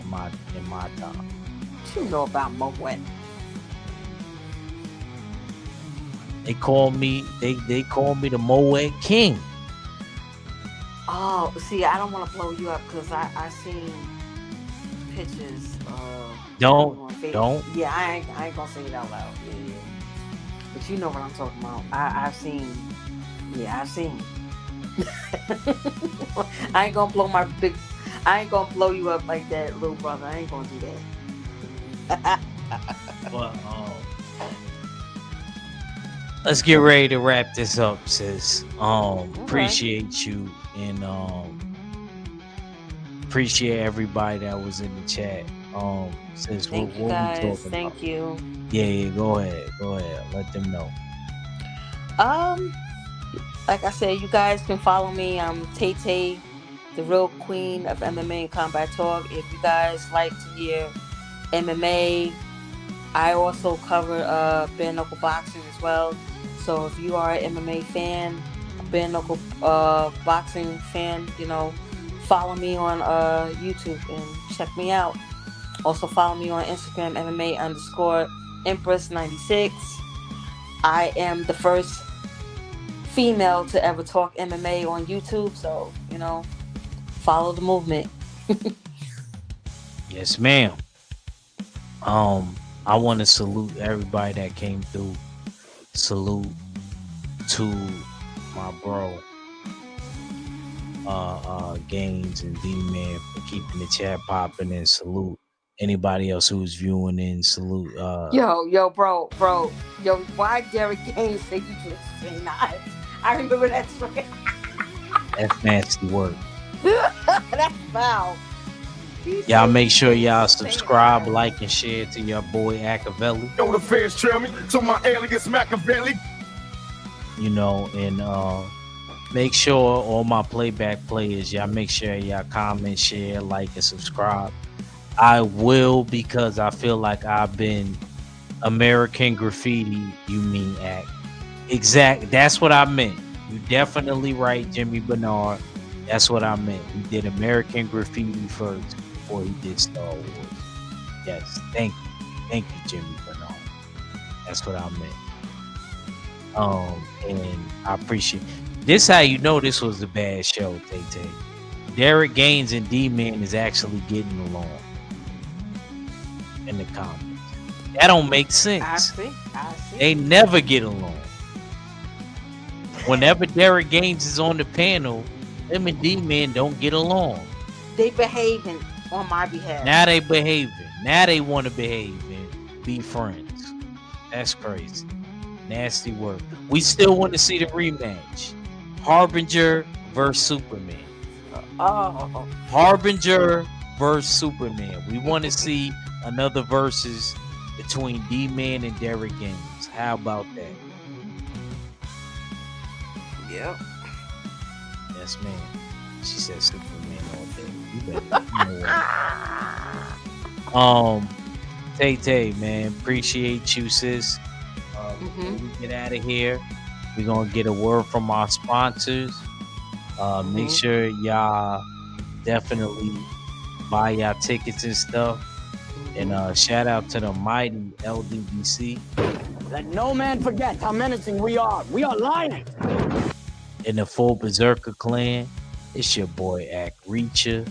in my time. What you know about Moet? They call me the Moet King. Oh, see, I don't want to blow you up because I seen pictures. Don't. Yeah, I ain't gonna say it out loud. Yeah. But you know what I'm talking about. I've seen. Yeah, I've seen. I ain't gonna blow you up like that, little brother. I ain't gonna do that. But let's get ready to wrap this up, sis. Appreciate you and appreciate everybody that was in the chat. Sis, Thank what you guys. we talking Thank about? you. Yeah, go ahead. Let them know. Like I said, you guys can follow me. I'm Tay Tay, the real queen of MMA and combat talk. If you guys like to hear MMA, I also cover bare knuckle boxing as well. So if you are an MMA fan, a bare knuckle boxing fan, follow me on YouTube and check me out. Also follow me on Instagram, MMA_Empress96. I am the first female to ever talk MMA on YouTube, so follow the movement. Yes, ma'am. I want to salute everybody that came through. Salute to my bro, Gaines and D-Man for keeping the chat popping, and salute anybody else who's viewing in. Salute. Yo, bro. Yo, why Derek Gaines say you just say knives? I remember that story. That's nasty work. That's foul. Y'all make sure y'all subscribe, like, and share to your boy Achaveli. Yo, the fans trail me, so my alias Machiavelli. And make sure all my playback players, y'all make sure y'all comment, share, like, and subscribe. I will, because I feel like I've been American Graffiti. You mean act? Exact. That's what I meant. You definitely right, Jimmy Bernard. That's what I meant. He did American Graffiti first before he did Star Wars. Yes, thank you, Jimmy Bernard. That's what I meant. And I appreciate this. How you know this was a bad show, Tay Tay? Derek Gaines and D-Man is actually getting along in the comments. That don't make sense. I see. They never get along. Whenever Derek Gaines is on the panel, them and D-Man don't get along. They behaving on my behalf. Now they behaving. Now they want to behave and be friends. That's crazy. Nasty work. We still want to see the rematch. Harbinger versus Superman. Harbinger versus Superman. We want to see another versus between D-Man and Derek Gaines. How about that? Yep. Yes, ma'am. She said Superman all day. You better. Tay Tay, man, appreciate you, sis. Before we get out of here, we're gonna get a word from our sponsors. Make sure y'all definitely buy y'all tickets and stuff. And shout out to the mighty LDBC. Let no man forget how menacing we are. We are lions. in the full Berserker clan. It's your boy Act Reacher.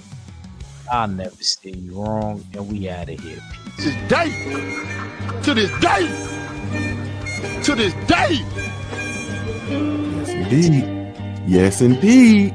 I'll never steer you wrong, and we out of here. Peace. To this day, to this day. Yes, indeed. Yes, indeed.